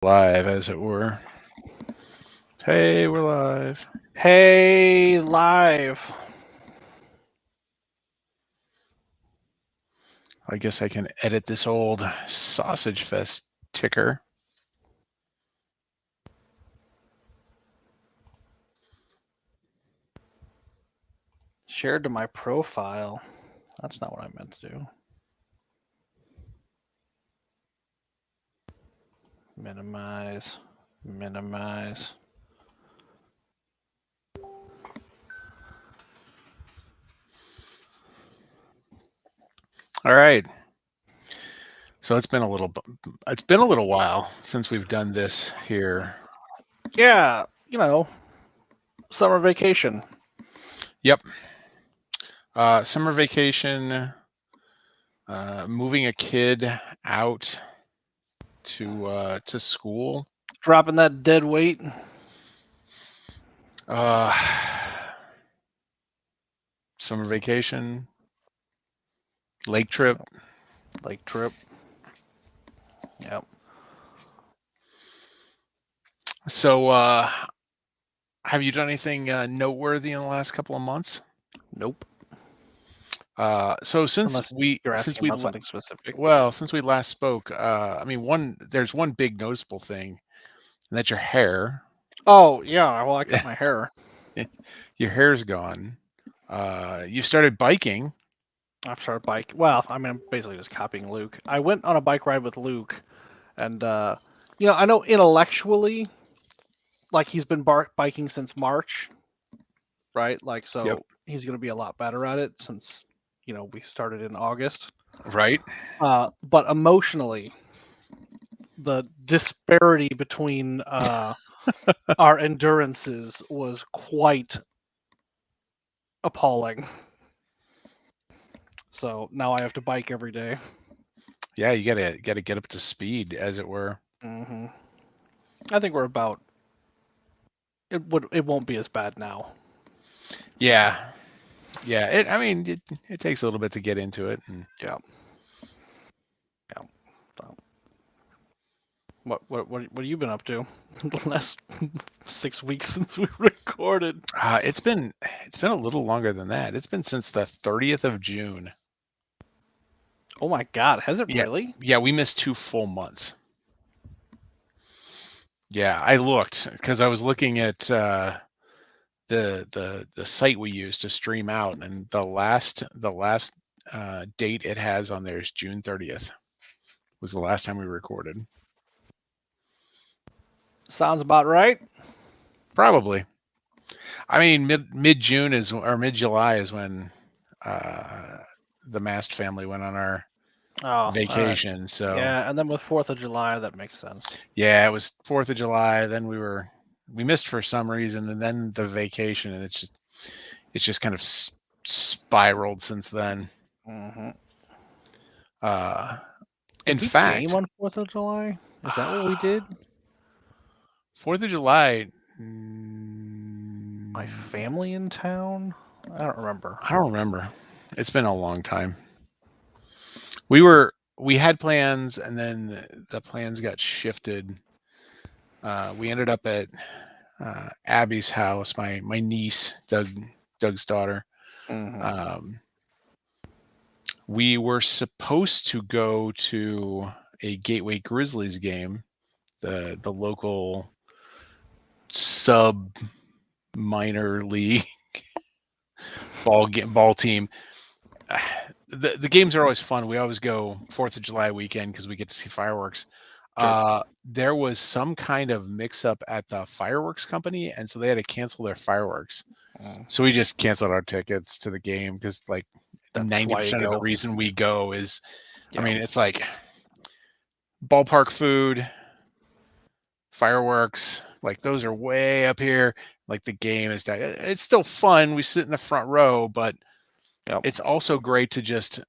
Live, as it were. Hey, we're live. Hey, live. I guess I can edit this old Sausage Fest ticker. Shared to my profile. That's not what I meant to do. Minimize. Minimize. All right. So it's been a little while since we've done this here. Yeah, summer vacation. Yep. Summer vacation. Moving a kid out to school. Dropping that dead weight. Summer vacation. Lake trip. Lake trip. Yep. So, have you done anything noteworthy in the last couple of months? Nope. So since Unless we you're since asking we about something specific. since we last spoke, I mean, there's one big noticeable thing, and that's your hair. Oh, yeah. Well, I cut my hair. Your hair's gone. You started biking. I've started bike. Well, I mean, I'm basically just copying Luke. I went on a bike ride with Luke, and I know intellectually, like he's been biking since March, right? Like, Yep. so he's going to be a lot better at it since, we started in August. Right. But emotionally, the disparity between our endurances was quite appalling. So now I have to bike every day. Yeah, you gotta get up to speed, as it were. hmm I think we're about. It won't be as bad now. Yeah. Yeah. I mean, it takes a little bit to get into it. And Yeah. Yeah. So, what have you been up to the last 6 weeks since we recorded? it's been a little longer than that. It's been since the 30th of June. Oh my God, has it Yeah. really? Yeah, we missed 2 full months. Yeah, I looked because I was looking at the site we use to stream out, and the last date it has on there is June 30th. Was the last time we recorded. Sounds about right. Probably. I mean, mid June is or mid July is when uh, the Mast family went on our Oh, all right. vacation. So Yeah, and then with 4th of July, that makes sense. yeah, it was 4th of July. Then we missed for some reason, and then the vacation, and it's just kind of spiraled since then. hmm Uh, in Did we game fact, on 4th of July? Is that what we did? 4th of July. My family in town? I don't remember. I don't remember. It's been a long time. We had plans, and then the plans got shifted. We ended up at Abby's house, my niece, Doug's daughter. hmm Um, we were supposed to go to a Gateway Grizzlies game, the local sub minor league ball team. The games are always fun. We always go 4th of July weekend because we get to see fireworks. Sure. There was some kind of mix up at the fireworks company, and so they had to cancel their fireworks. Mm, So we just canceled our tickets to the game because like that's why you 90% of the go. reason we go is, I Yeah. mean, it's like ballpark food, fireworks, like those are way up here. Like the game is down. It's still fun. We sit in the front row, but Yep. it's also great to just,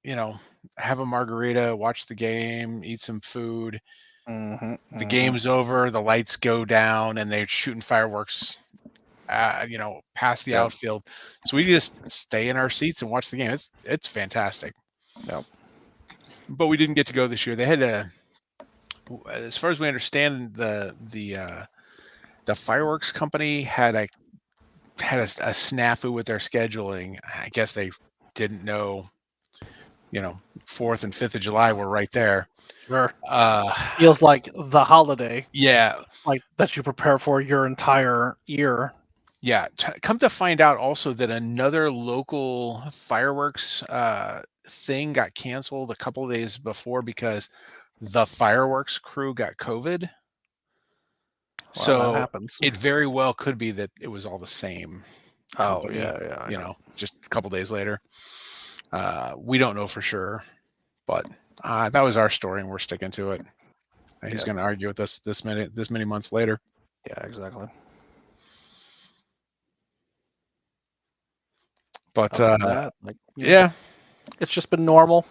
you know, have a margarita, watch the game, eat some food. hmm The hmm game's over, the lights go down, and they're shooting fireworks, past the Yep. outfield. So we just stay in our seats and watch the game. It's fantastic. Yep. But we didn't get to go this year. They had as far as we understand, the fireworks company had a snafu with their scheduling. I guess they didn't know, 4th and 5th of July were right there. Sure. Uh, Feels like the holiday, yeah, like that you prepare for your entire year. yeah. Come to find out also that another local fireworks thing got canceled a couple of days before because the fireworks crew got COVID. Well, that So happens. it very well could be that it was all the same company, yeah. just a couple days later. We don't know for sure, but that was our story, and we're sticking to it. And he's Yeah. going to argue with us this many months later. Yeah, exactly. But Other than that, like, yeah, it's just been normal.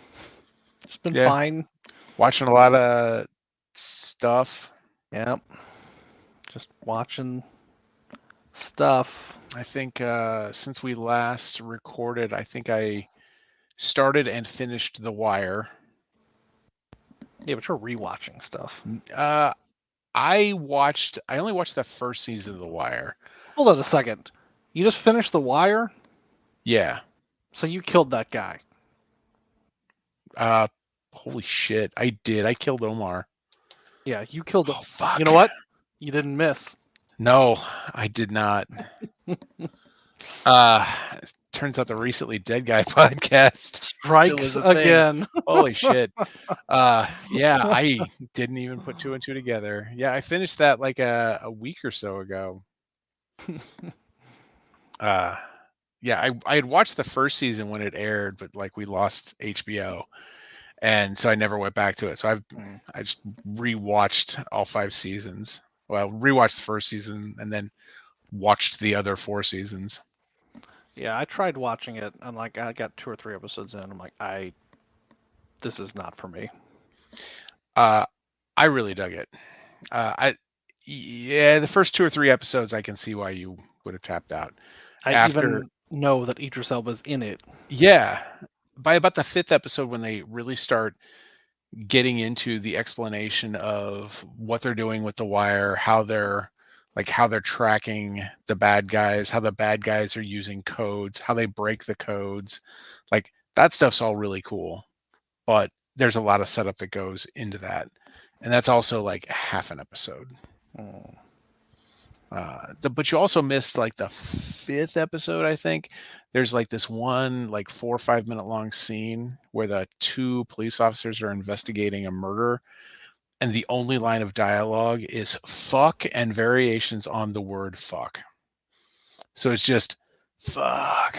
It's been Yeah. fine. watching a lot of stuff. Yeah. Just watching stuff. I think since we last recorded, I think I started and finished The Wire. Yeah, but you're rewatching stuff. I only watched the first season of The Wire. Hold on a second. You just finished The Wire? Yeah. So you killed that guy. Holy shit. I did. I killed Omar. Yeah, you killed him. Oh, fuck. You know what? You didn't miss. No, I did not. Turns out the Recently Dead Guy podcast Strikes still is a thing. again. Holy shit. Yeah, I didn't even put 2 and 2 together. Yeah, I finished that like a week or so ago. Yeah, I had watched the first season when it aired, but like we lost HBO, and so I never went back to it. So I just rewatched all 5 seasons. Well, rewatched the first season and then watched the other 4 seasons. Yeah, I tried watching it, and like I got 2 or 3 episodes in. I'm like, this is not for me. I really dug it. The first 2 or 3 episodes, I can see why you would have tapped out. I even know that Idris Elba's in it. Yeah, by about the 5th episode, when they really start getting into the explanation of what they're doing with The Wire, how they're tracking the bad guys, how the bad guys are using codes, how they break the codes, like that stuff's all really cool. But there's a lot of setup that goes into that, and that's also like half an episode. But you also missed like the 5th episode, I think. There's like this one like 4 or 5 minute long scene where the 2 police officers are investigating a murder, and the only line of dialogue is fuck and variations on the word fuck. So it's just fuck.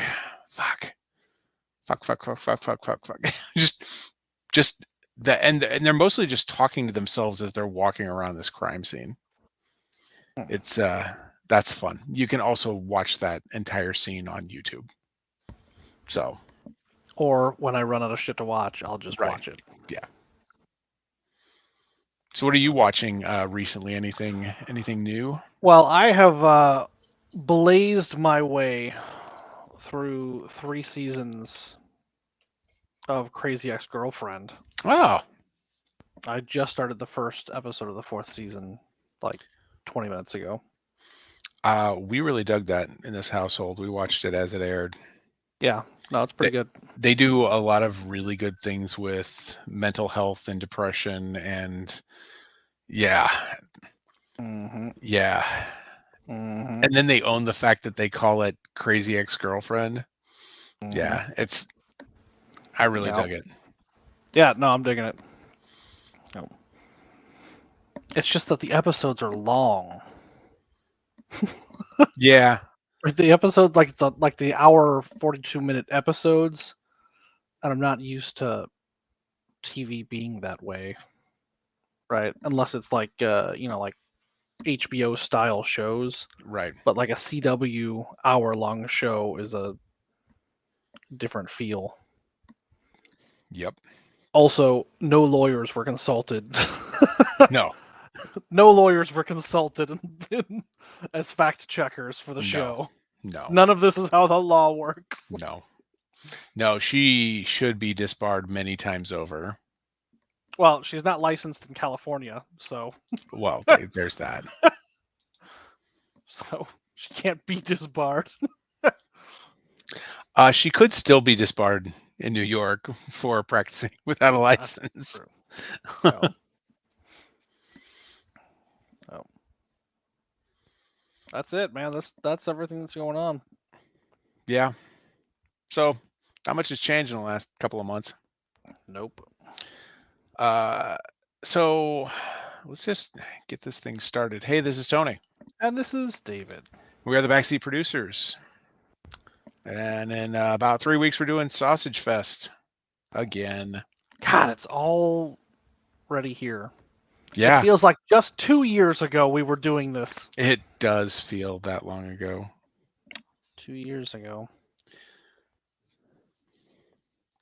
just that, and they're mostly just talking to themselves as they're walking around this crime scene. It's that's fun. You can also watch that entire scene on YouTube. So, or when I run out of shit to watch, I'll just watch it. Yeah. So what are you watching recently? Anything new? Well, I have blazed my way through 3 seasons of Crazy Ex-Girlfriend. Oh. I just started the first episode of the 4th season like 20 minutes ago. We really dug that in this household. We watched it as it aired. Yeah, no, it's pretty good. They do a lot of really good things with mental health and depression, and yeah. Yeah. And then they own the fact that they call it Crazy Ex-Girlfriend. Yeah, I really dug it. Yeah, no, I'm digging it. No. It's just that the episodes are long. Yeah. The episode, like it's like the hour 42-minute episodes, and I'm not used to TV being that way, right? Unless it's like like HBO style shows, right? But like a CW hour-long show is a different feel. Yep. Also, no lawyers were consulted. No. No lawyers were consulted as fact checkers for the show. No. None of this is how the law works. No, she should be disbarred many times over. Well, she's not licensed in California, so Well, there's that. she can't be disbarred. She could still be disbarred in New York for practicing without a license. True. No. Oh. That's it, man. That's everything that's going on. Yeah. So, not much has changed in the last couple of months. Nope. So let's just get this thing started. Hey, this is Tony. And this is David. We are the Backseat Producers. And in about 3 weeks, we're doing Sausage Fest again. God, it's already here. Yeah. It feels like just 2 years ago we were doing this. It does feel that long ago. 2 years ago.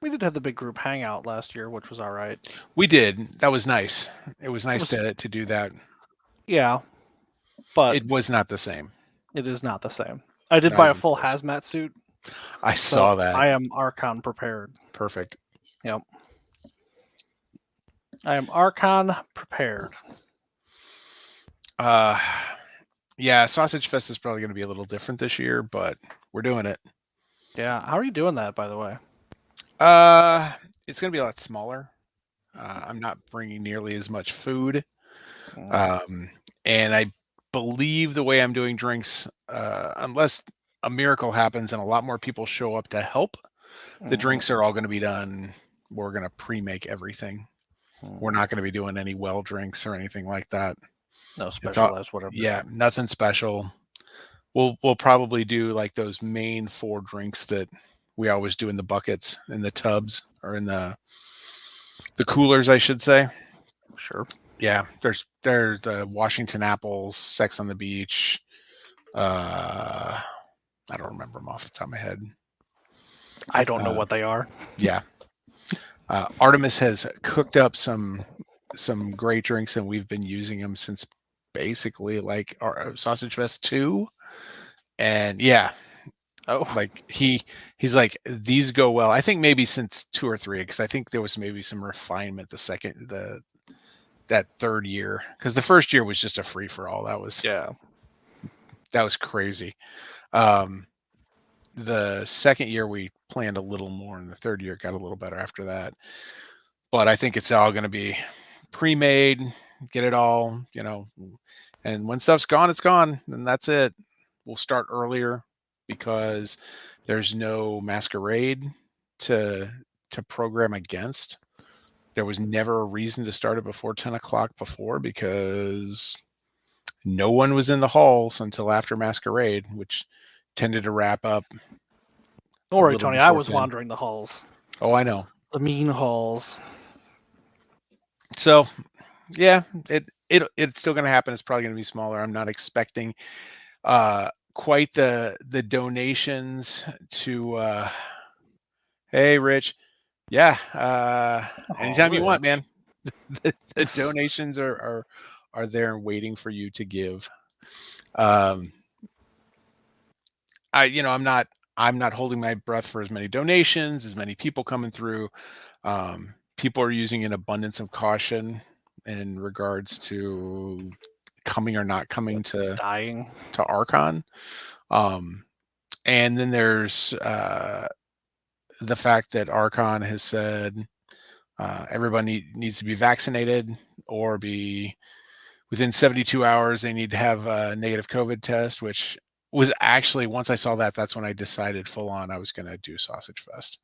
We did have the big group hangout last year, which was all right. We did. That was nice. It was nice to do that. Yeah, but it was not the same. It is not the same. I did buy a full hazmat suit. I saw that. I am Archon prepared. Perfect. Yep. I am Archon prepared. Yeah, Sausage Fest is probably going to be a little different this year, but we're doing it. Yeah. How are you doing that, by the way? It's going to be a lot smaller. I'm not bringing nearly as much food. And I believe the way I'm doing drinks, unless a miracle happens and a lot more people show up to help, the drinks are all going to be done. We're going to pre-make everything. We're not going to be doing any well drinks or anything like that. No specialized whatever. Yeah, nothing special. We'll probably do like those main 4 drinks that we always do in the buckets, in the tubs, or in the coolers, I should say. Sure. Yeah, there's the Washington Apples, Sex on the Beach. I don't remember them off the top of my head. I don't know what they are. Yeah. Artemis has cooked up some great drinks, and we've been using them since basically like our Sausage Fest 2. And yeah. Oh. Like he's like, these go well. I think maybe since 2 or 3, because I think there was maybe some refinement that third year, because the first year was just a free for all. That was crazy. The second year we planned a little more, and the third year got a little better after that. But I think it's all going to be pre-made, get it all, and when stuff's gone, it's gone, and that's it. We'll start earlier because there's no masquerade to program against. There was never a reason to start it before 10 o'clock before, because no one was in the halls until after masquerade, which tended to wrap up. Don't worry, Tony. I was wandering the halls. Oh, I know. The mean halls. So, yeah, it's still going to happen. It's probably going to be smaller. I'm not expecting quite the donations to. Hey, Rich. Yeah. Anytime you want, man. The donations are there and waiting for you to give. I'm not holding my breath for as many donations, as many people coming through. People are using an abundance of caution in regards to coming or not coming to Archon. And then there's the fact that Archon has said everybody needs to be vaccinated or be within 72 hours. They need to have a negative COVID test, which was actually, once I saw that, that's when I decided full on I was going to do Sausage Fest.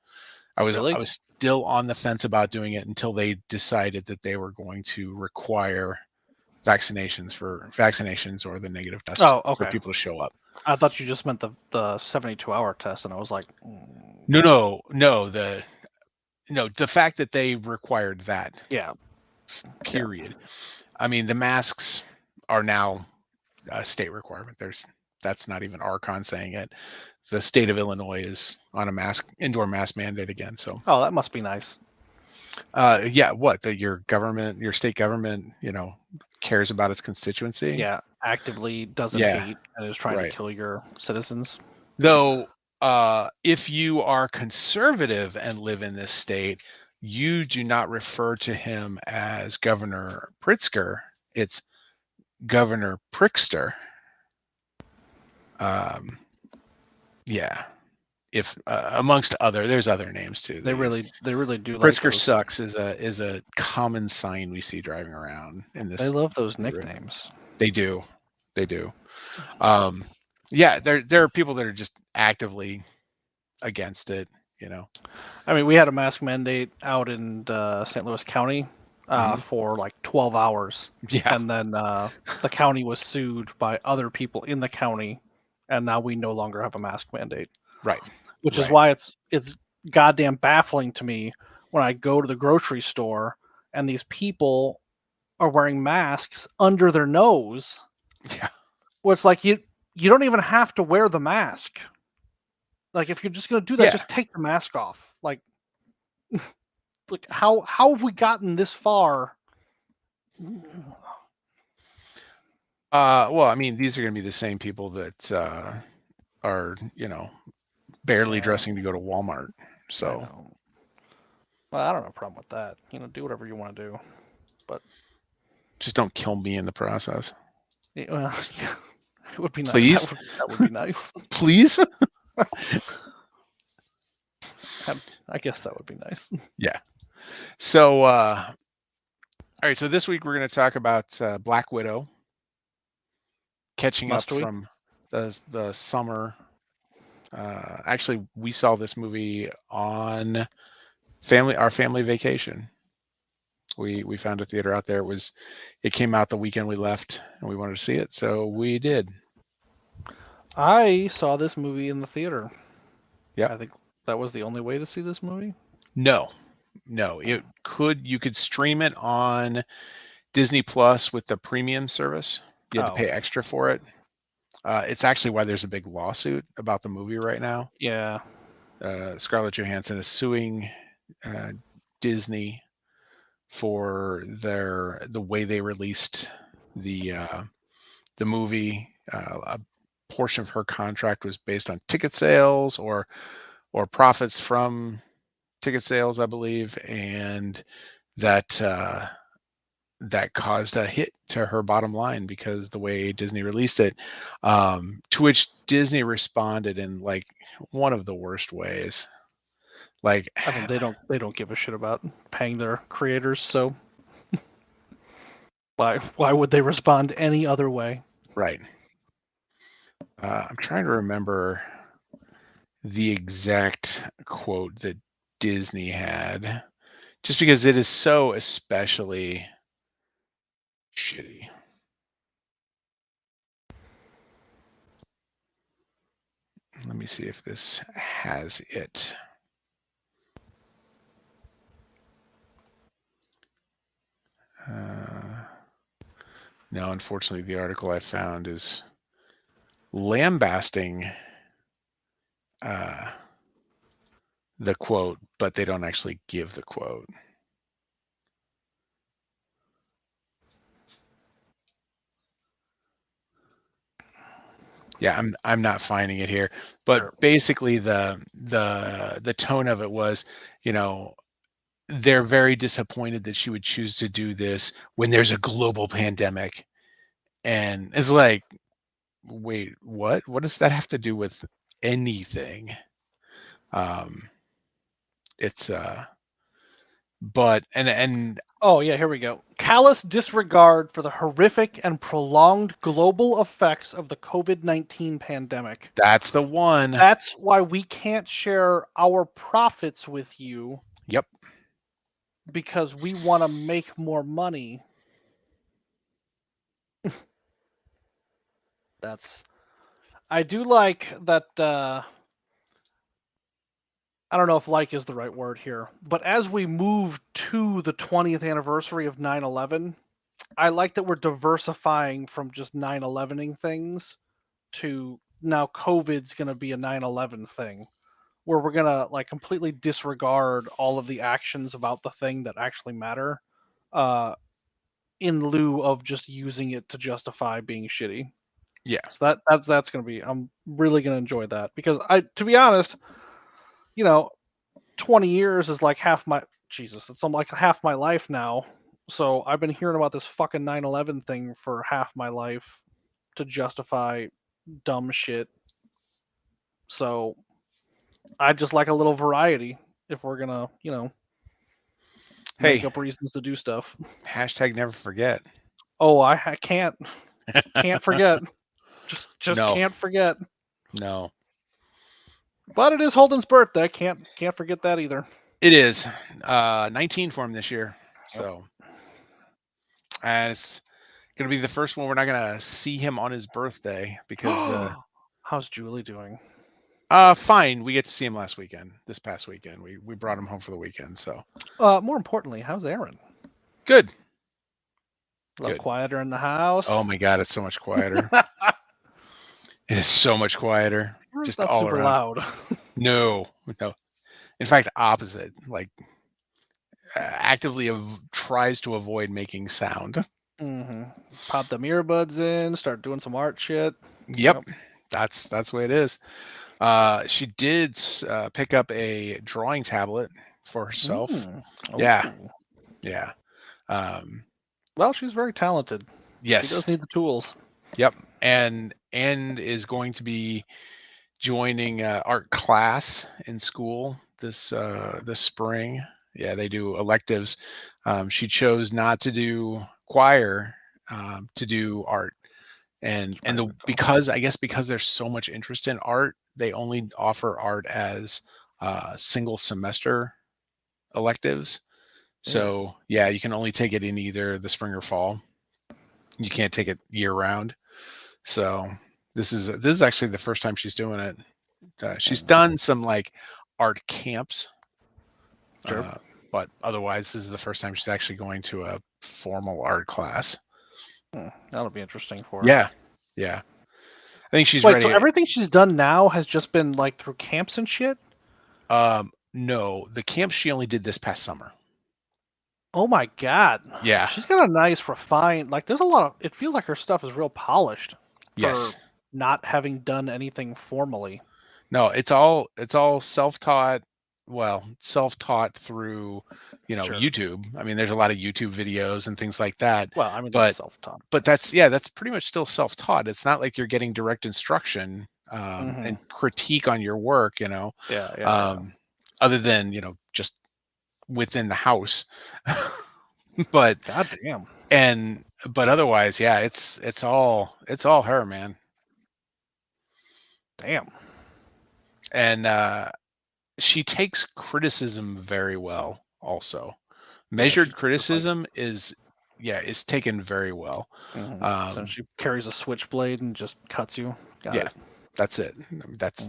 I was still on the fence about doing it until they decided that they were going to require vaccinations or the negative test for people to show up. I thought you just meant the 72-hour test, and I was like, No. The fact that they required that. Yeah. Period. Yeah. I mean, the masks are now a state requirement. That's not even Archon saying it. The state of Illinois is on a indoor mask mandate again. So. Oh, that must be nice. Yeah. What? That your state government, cares about its constituency? Yeah. Actively doesn't hate and is trying to kill your citizens. Though, if you are conservative and live in this state, you do not refer to him as Governor Pritzker. It's Governor Prickster. Yeah. If amongst there's other names too. They really do like Pritzker those. sucks is a common sign we see driving around in this. They love those nicknames. They do. Yeah, there are people that are just actively against it. I mean, we had a mask mandate out in St. Louis County for like 12 hours. Yeah. And then the county was sued by other people in the county, and now we no longer have a mask mandate. Right. Which is why it's goddamn baffling to me when I go to the grocery store and these people are wearing masks under their nose. Yeah. Well, it's like you don't even have to wear the mask. Like, if you're just gonna do that, just take the mask off. Like how have we gotten this far? Well, I mean, these are going to be the same people that are, barely dressing to go to Walmart. So, well, I don't have a problem with that. Do whatever you want to do, but just don't kill me in the process. It would be nice. Please? That would be nice. Please? I guess that would be nice. Yeah. So, all right. So this week we're going to talk about Black Widow, catching up from the summer. Actually, we saw this movie on our family vacation. We found a theater out there. It came out the weekend we left, and we wanted to see it, so we did. I saw this movie in the theater. Yeah, I think that was the only way to see this movie. No, you could stream it on Disney Plus with the premium service. You had to pay extra for it. It's actually why there's a big lawsuit about the movie right now. Yeah. Scarlett Johansson is suing Disney for the way they released the movie. A portion of her contract was based on ticket sales or profits from ticket sales, I believe, and that caused a hit to her bottom line because the way Disney released it. To which Disney responded in like one of the worst ways. Like, I mean, they don't give a shit about paying their creators, so why would they respond any other way? Right. I'm trying to remember the exact quote that Disney had, just because it is so especially shitty. Let me see if this has it. No, unfortunately, the article I found is lambasting the quote, but they don't actually give the quote. Yeah, I'm not finding it here, but basically the tone of it was, they're very disappointed that she would choose to do this when there's a global pandemic, and it's like, wait, what? What does that have to do with anything? It's but and oh yeah, here we go. Callous disregard for the horrific and prolonged global effects of the COVID-19 pandemic. That's the one. That's why we can't share our profits with you. Yep. Because we want to make more money. I do like that. I don't know if like is the right word here, but as we move to the 20th anniversary of 9/11, I like that we're diversifying from just 9/11ing things to now COVID's going to be a 9/11 thing, where we're going to like completely disregard all of the actions about the thing that actually matter, in lieu of just using it to justify being shitty. Yeah. So that's going to be, I'm really going to enjoy that because to be honest, 20 years is like half Jesus, it's like half my life now. So I've been hearing about this fucking 9/11 thing for half my life to justify dumb shit. So I just like a little variety if we're gonna, make Hey, up reasons to do stuff. hashtag never forget. Oh, I can't forget. Just No, can't forget. no. But it is Holden's birthday. Can't forget that either. It is 19 for him this year. Yep. So, and it's gonna be the first one we're not gonna see him on his birthday because How's Julie doing? fine. We get to see him this past weekend. We brought him home for the weekend, so More importantly, how's Aaron? good. A little Good. quieter in the house. Oh my god, it's so much quieter. It is so much quieter. Aaron's Just not all super around. loud. No. In fact, opposite. Like actively tries to avoid making sound. Mm-hmm. Pop them earbuds in, start doing some art shit. Yep. That's the way it is. She did pick up a drawing tablet for herself. Yeah. Ooh. Yeah. Well, she's very talented. Yes. She does need the tools. Yep. And is going to be joining art class in school this spring. Yeah, they do electives. She chose not to do choir, to do art, and because there's so much interest in art, they only offer art as single semester electives. So yeah, you can only take it in either the spring or fall. You can't take it year round. So this is actually the first time she's doing it. She's done some like art camps, Sure. but otherwise this is the first time she's actually going to a formal art class. That'll be interesting for her. Yeah. I think she's Wait, ready. so everything she's done now has just been like through camps and shit? No, the camps she only did this past summer. Oh my god. Yeah. She's got a nice refined, like there's a lot of, it feels like her stuff is real polished Yes. for not having done anything formally. No, it's all self-taught. Well, self-taught through, Sure. YouTube. I mean, there's a lot of YouTube videos and things like that. Well, I mean, but that's self-taught. But that's pretty much still self-taught. It's not like you're getting direct instruction and critique on your work, Yeah. Other than, just within the house. But goddamn. But otherwise, yeah, it's all her, man. Damn. And she takes criticism very well also. Measured criticism is taken very well. So she carries a switchblade and just cuts you. Got it. That's it. That's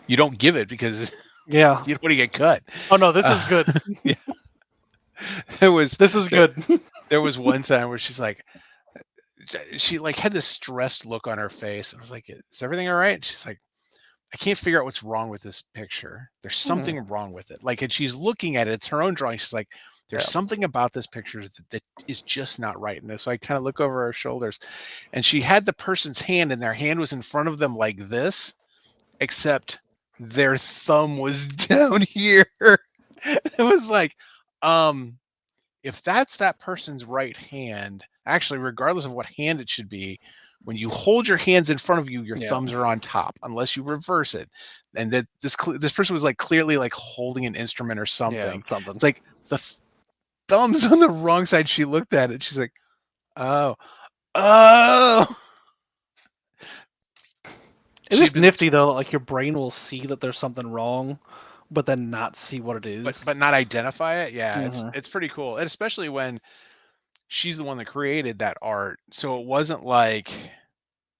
you don't give it because you don't want to get cut. Oh no, this is good. Yeah. This is good. There was one time where she had this stressed look on her face. I was like, "Is everything all right?" And she's like, "I can't figure out what's wrong with this picture. There's something wrong with it." Like, and she's looking at it. It's her own drawing. She's like, "There's something about this picture that is just not right." And so I kind of look over her shoulders, and she had the person's hand, and their hand was in front of them like this, except their thumb was down here. It was like, if that's that person's right hand, actually, regardless of what hand it should be, when you hold your hands in front of you, your thumbs are on top, unless you reverse it. And that this person was like clearly like holding an instrument or something. It's like the thumb's on the wrong side. She looked at it. She's like, oh. It is nifty though, like your brain will see that there's something wrong, but then not see what it is. But not identify it. Yeah, it's pretty cool. And especially when she's the one that created that art. So it wasn't like,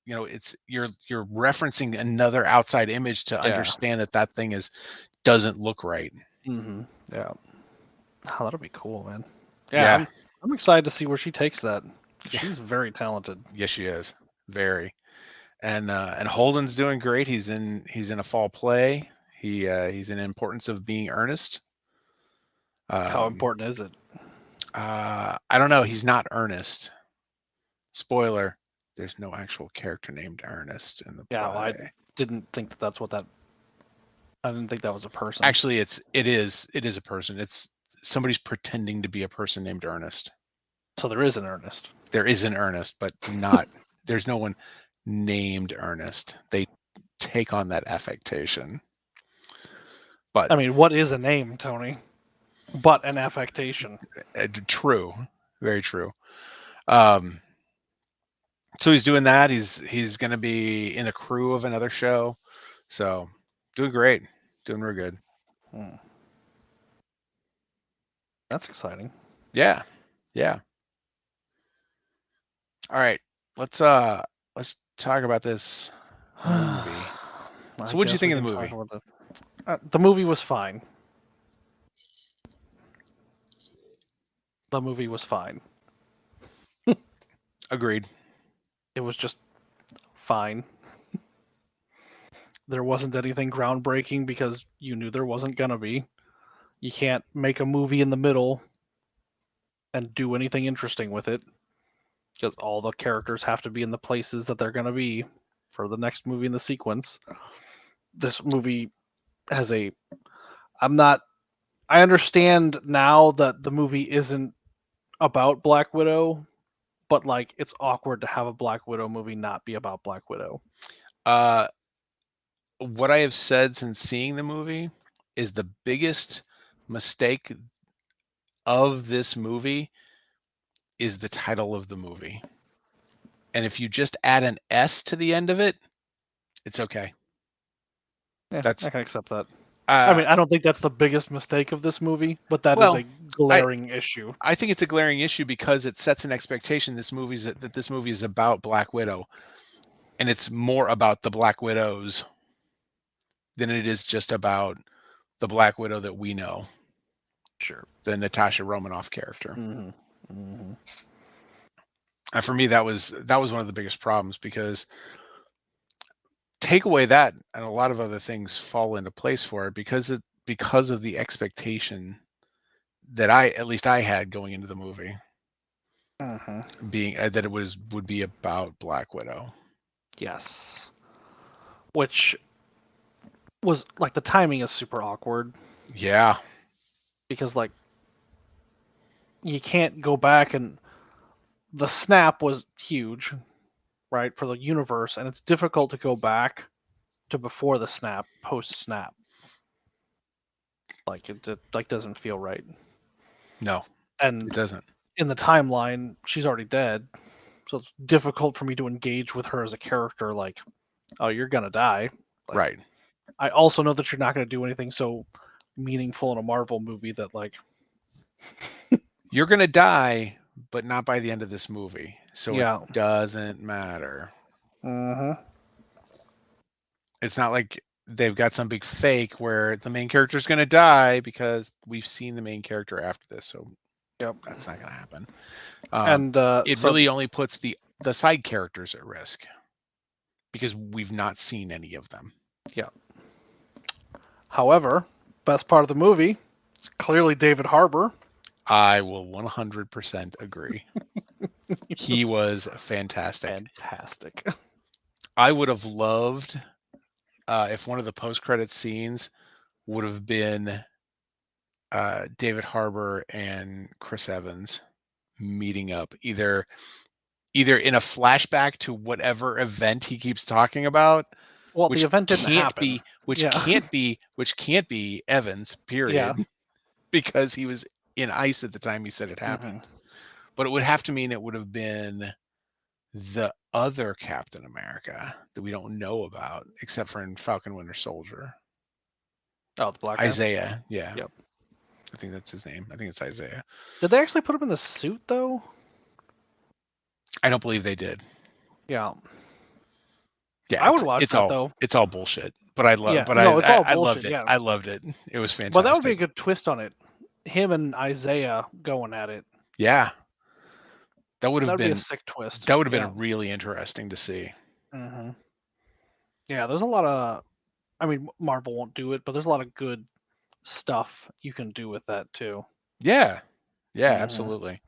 it's you're referencing another outside image to understand that thing doesn't look right. Yeah. Oh, that'll be cool, man. Yeah. I'm excited to see where she takes that. She's very talented. Yes, she is. Very. And Holden's doing great. He's in a fall play. He's in Importance of Being Earnest. How important is it? I don't know. He's not Ernest. Spoiler: there's no actual character named Ernest in the play. Yeah, well, I didn't think that's what that. I didn't think that was a person. Actually, it is a person. It's somebody's pretending to be a person named Ernest. So there is an Ernest. There is an Ernest, but not. There's no one named Ernest. They take on that affectation. But I mean, what is a name, Tony? But an affectation. True, very true. So he's doing that. He's going to be in the crew of another show. So doing great, doing real good. That's exciting. Yeah. All right, let's talk about this movie. So what did you think of the movie? The movie was fine. The movie was fine. Agreed. It was just fine. There wasn't anything groundbreaking because you knew there wasn't gonna be. You can't make a movie in the middle and do anything interesting with it because all the characters have to be in the places that they're gonna be for the next movie in the sequence. This movie has a I understand now that the movie isn't about Black Widow, but like it's awkward to have a Black Widow movie not be about Black Widow. What I have said since seeing the movie is the biggest mistake of this movie is the title of the movie. And if you just add an S to the end of it, it's okay. Yeah, I can accept that. I mean, I don't think that's the biggest mistake of this movie, but that is a glaring issue. I think it's a glaring issue because it sets an expectation that this movie is about Black Widow, and it's more about the Black Widows than it is just about the Black Widow that we know. Sure. The Natasha Romanoff character. Mm-hmm. Mm-hmm. And for me, that was one of the biggest problems because take away that and a lot of other things fall into place for it because of the expectation that at least I had going into the movie, being that it would be about Black Widow. Yes, which was like the timing is super awkward. Yeah, because like you can't go back, and the snap was huge, right, for the universe, and it's difficult to go back to before the snap, post snap. Like it doesn't feel right. No, and it doesn't. In the timeline, she's already dead, so it's difficult for me to engage with her as a character. Like, oh, you're gonna die, like, right? I also know that you're not gonna do anything so meaningful in a Marvel movie that like you're gonna die, but not by the end of this movie, so yeah. It doesn't matter. Mm-hmm. It's not like they've got some big fake where the main character is going to die because we've seen the main character after this, so yep, that's not going to happen. And it really only puts the side characters at risk because we've not seen any of them. Yeah. However, best part of the movie is clearly David Harbour. I will 100% agree. He was fantastic. Fantastic. I would have loved if one of the post-credit scenes would have been David Harbour and Chris Evans meeting up, either in a flashback to whatever event he keeps talking about. Well, the event didn't happen. Which can't be Evans, period. Yeah. Because he was in ice at the time he said it happened. Mm-hmm. But it would have to mean it would have been the other Captain America that we don't know about, except for in Falcon Winter Soldier. Oh, the black Isaiah, guy? Yeah. Yep. I think that's his name. I think it's Isaiah. Did they actually put him in the suit, though? I don't believe they did. Yeah. Yeah, I would watch that, though. It's all bullshit, but I love. Yeah, but no, I loved it. Yeah. I loved it. It was fantastic. Well, that would be a good twist on it. Him and Isaiah going at it. Yeah. That would have been a sick twist. That would have been really interesting to see. Mm-hmm. Yeah, there's a lot of. I mean, Marvel won't do it, but there's a lot of good stuff you can do with that too. Yeah. Yeah, absolutely.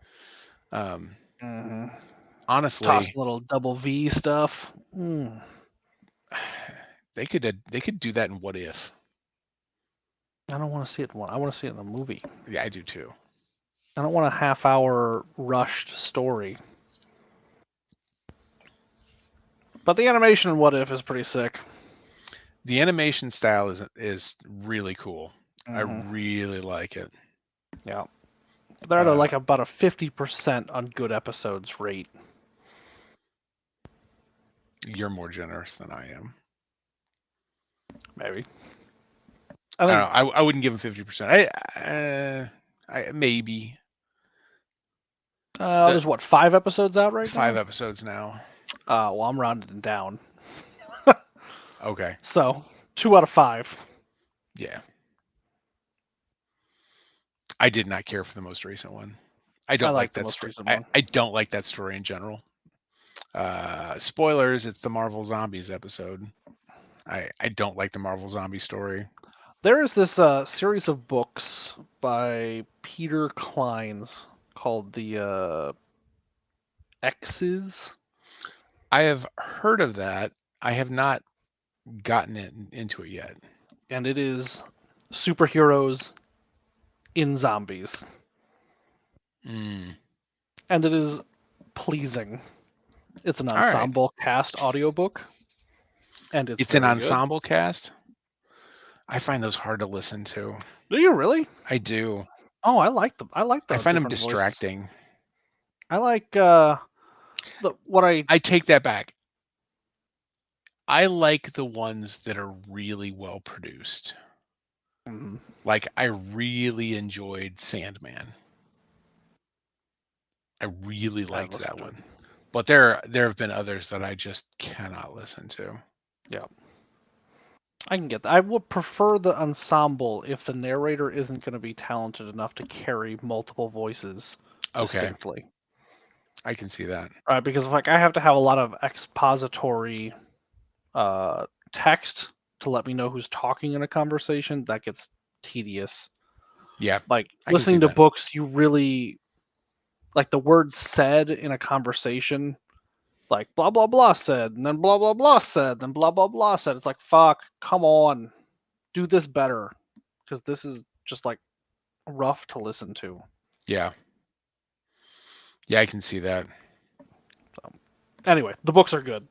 Honestly, toss a little double V stuff. They could do that in What If. I don't want to see it I want to see it in a movie. Yeah, I do too. I don't want a half-hour rushed story. But the animation in What If is pretty sick. The animation style is really cool. I Mm-hmm. really like it. Yeah. They're at like about a 50% on good episodes rate. You're more generous than I am. Maybe. I don't know. I wouldn't give him 50%. I maybe. There's what, 5 episodes out right now? 5 episodes now. Well, I'm rounding down. Okay. So 2 out of 5. Yeah. I did not care for the most recent one. I don't like the that most recent I, one. I don't like that story in general. Spoilers, it's the Marvel Zombies episode. I don't like the Marvel Zombie story. There is this series of books by Peter Kleins called the X's. I have heard of that. I have not gotten into it yet. And it is superheroes in zombies. Mm. And it is pleasing. It's an All right. ensemble cast audiobook. And It's an very ensemble cast. I find those hard to listen to. Do you really? I do. Oh, I like them. I like those. I find them different voices. distracting. I like what I take that back. I like the ones that are really well produced. Mhm. Like I really enjoyed Sandman. I really liked that listened to one. But there have been others that I just cannot listen to. Yeah. I can get that. I would prefer the ensemble if the narrator isn't going to be talented enough to carry multiple voices distinctly. I can see that. Right, because like I have to have a lot of expository text to let me know who's talking in a conversation. That gets tedious. Yeah. Like I can see listening to that. books, you really like the words said in a conversation, like blah blah blah said, and then blah blah blah said, then blah blah blah said. It's like fuck, come on, do this better, because this is just like rough to listen to. Yeah. Yeah, I can see that. So, anyway, the books are good.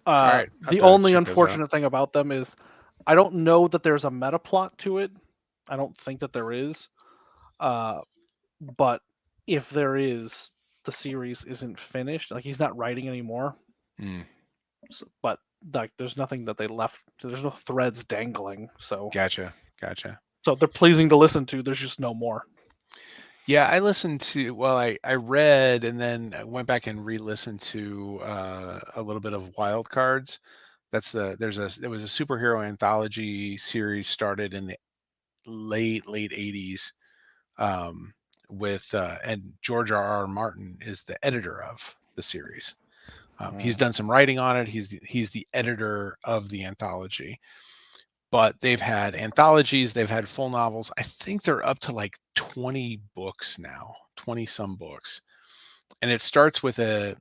All right. The only unfortunate thing about them is I don't know that there's a meta plot to it. I don't think that there is. But if there is, the series isn't finished. Like he's not writing anymore. Mm. So, but like there's nothing that they left. There's no threads dangling. So Gotcha. So they're pleasing to listen to. There's just no more. Yeah, I listened to I read and then I went back and re-listened to a little bit of Wild Cards. There was a superhero anthology series started in the late 80s with and George R.R. Martin is the editor of the series. He's done some writing on it. He's the editor of the anthology. But they've had anthologies, they've had full novels. I think they're up to like 20 books now, 20 some books. And it starts with an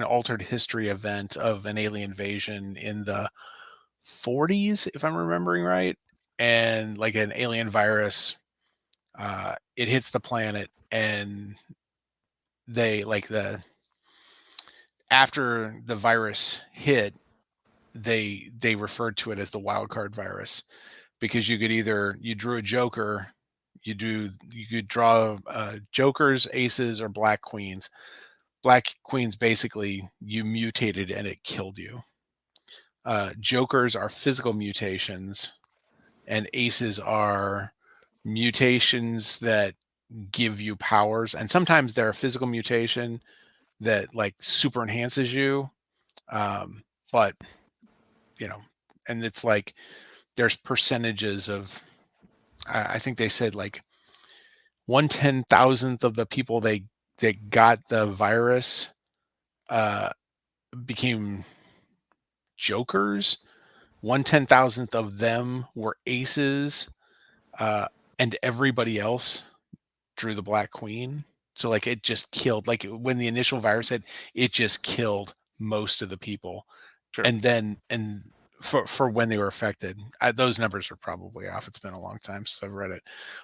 altered history event of an alien invasion in the 40s, if I'm remembering right. And like an alien virus, it hits the planet and after the virus hit, they referred to it as the wild card virus because you drew a joker, you could draw jokers, aces, or black queens. Black queens basically you mutated and it killed you. Jokers are physical mutations, and aces are mutations that give you powers, and sometimes they're a physical mutation that like super enhances you. But and it's like there's percentages of I think they said like 1/10,000th of the people that got the virus became jokers. 1/10,000th of them were aces, and everybody else drew the black queen. So like it just killed, like when the initial virus hit, it just killed most of the people. Sure. And for when they were affected. Those numbers are probably off. It's been a long time since I've read it.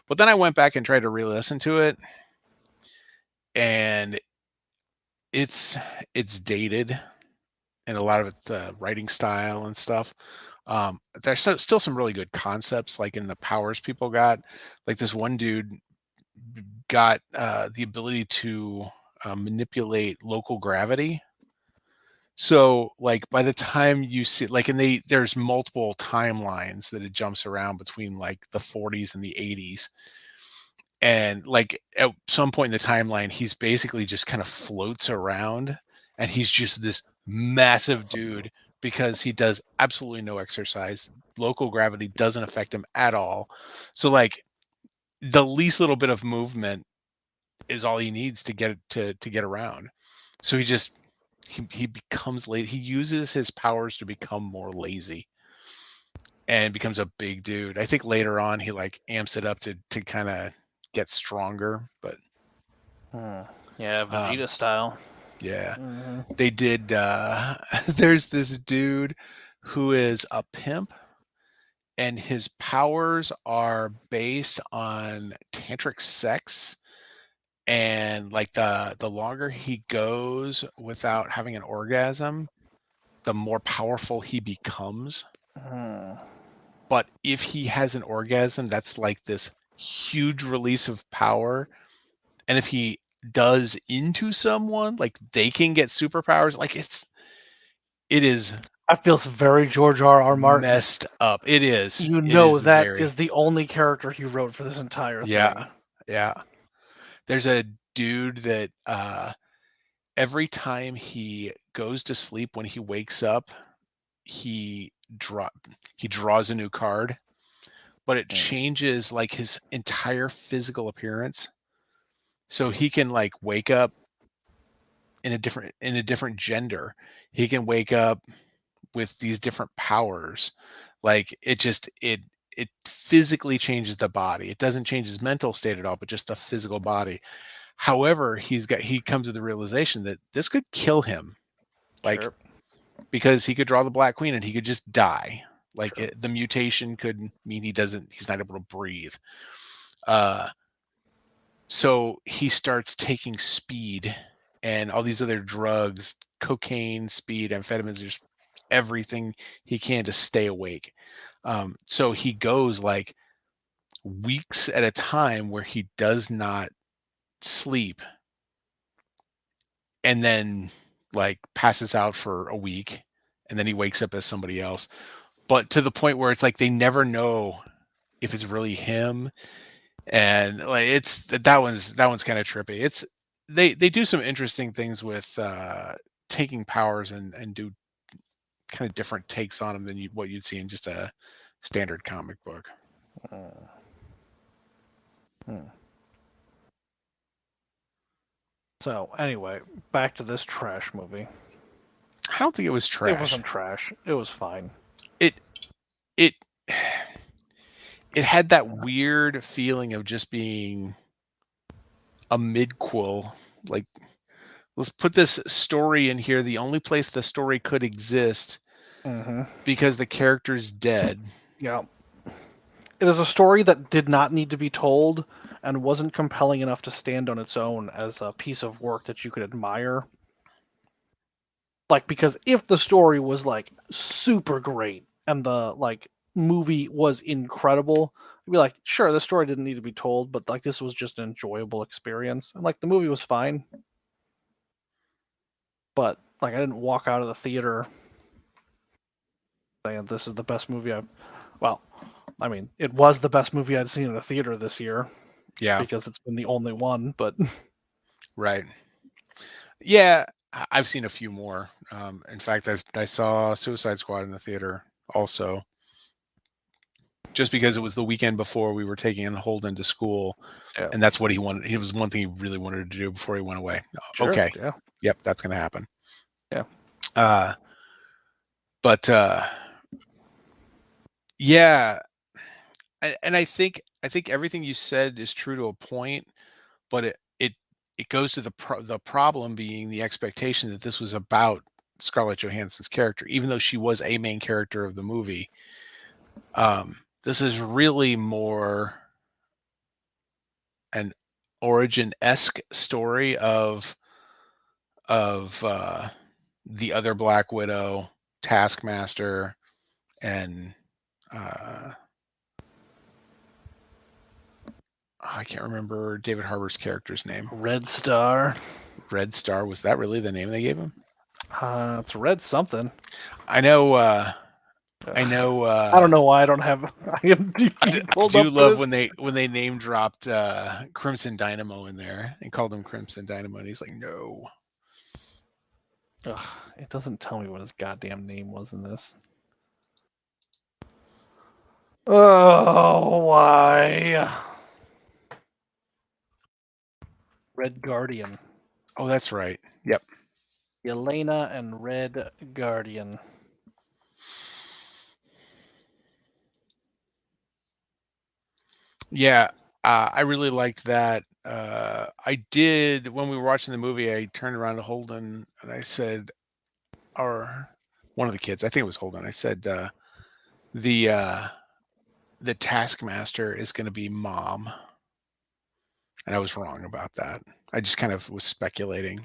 But then I went back and tried to re-listen to it, and it's dated in a lot of its writing style and stuff. There's still some really good concepts, like in the powers people got. Like this one dude got the ability to manipulate local gravity. So, like by the time you see, like, and there's multiple timelines that it jumps around between like the 40s and the 80s, and like at some point in the timeline, he's basically just kind of floats around, and he's just this massive dude because he does absolutely no exercise. Local gravity doesn't affect him at all. So, like, the least little bit of movement is all he needs to get around. So he becomes lazy. He uses his powers to become more lazy and becomes a big dude. I think later on he like amps it up to kind of get stronger, but Yeah, Vegeta style. yeah. Mm-hmm. They did there's this dude who is a pimp, and his powers are based on tantric sex, and like the longer he goes without having an orgasm, the more powerful he becomes. But if he has an orgasm, that's like this huge release of power. And if he does into someone, like they can get superpowers. Like it is That feels very George R.R. Martin. messed up. It is. You It know is that very. is the only character he wrote for this entire Yeah. thing. Yeah. There's a dude that every time he goes to sleep, when he wakes up, he draws a new card, but it changes like his entire physical appearance. So he can like wake up in a different gender. He can wake up with these different powers. Like it physically changes the body. It doesn't change his mental state at all, but just the physical body. However, he comes to the realization that this could kill him. Like, Sure. because he could draw the Black Queen and he could just die. Like Sure. the mutation could mean he's not able to breathe. So he starts taking speed and all these other drugs, cocaine, speed, amphetamines, just everything he can to stay awake. So he goes like weeks at a time where he does not sleep, and then like passes out for a week, and then he wakes up as somebody else. But to the point where it's like they never know if it's really him, and like it's that one's kind of trippy. It's they do some interesting things with taking powers and do kind of different takes on them than what you'd see in just a standard comic book. So anyway, back to this trash movie. I don't think it was trash. It wasn't trash. It was fine. It had that weird feeling of just being a midquel. Like, let's put this story in here, the only place the story could exist, because the character's dead. Yeah. It is a story that did not need to be told and wasn't compelling enough to stand on its own as a piece of work that you could admire. Like, because if the story was like super great and the like movie was incredible, I'd be like, sure, the story didn't need to be told, but like this was just an enjoyable experience. And like the movie was fine. But like I didn't walk out of the theater saying this is the best movie I mean, it was the best movie I'd seen in a theater this year. Yeah. Because it's been the only one, but right. Yeah, I've seen a few more. In fact, I saw Suicide Squad in the theater also, just because it was the weekend before we were taking Holden to school, and that's what he wanted. It was one thing he really wanted to do before he went away. Sure, okay, yeah. Yep, that's going to happen. Yeah. But yeah, and I think everything you said is true to a point, but it goes to the problem being the expectation that this was about Scarlett Johansson's character, even though she was a main character of the movie. This is really more an origin-esque story of the other Black Widow, Taskmaster, and I can't remember David Harbour's character's name. Red Star. Red Star, was that really the name they gave him? It's Red something. I know. I don't know why I don't have IMDb pulled I up do for love this. when they name dropped Crimson Dynamo in there and called him Crimson Dynamo, and he's like, no. Ugh, it doesn't tell me what his goddamn name was in this. Oh, why? Red Guardian. Oh, that's right. Yep. Yelena and Red Guardian. Yeah, I really liked that. I did, when we were watching the movie, I turned around to Holden and I said, or one of the kids, I think it was Holden, I said, the Taskmaster is going to be Mom. And I was wrong about that. I just kind of was speculating.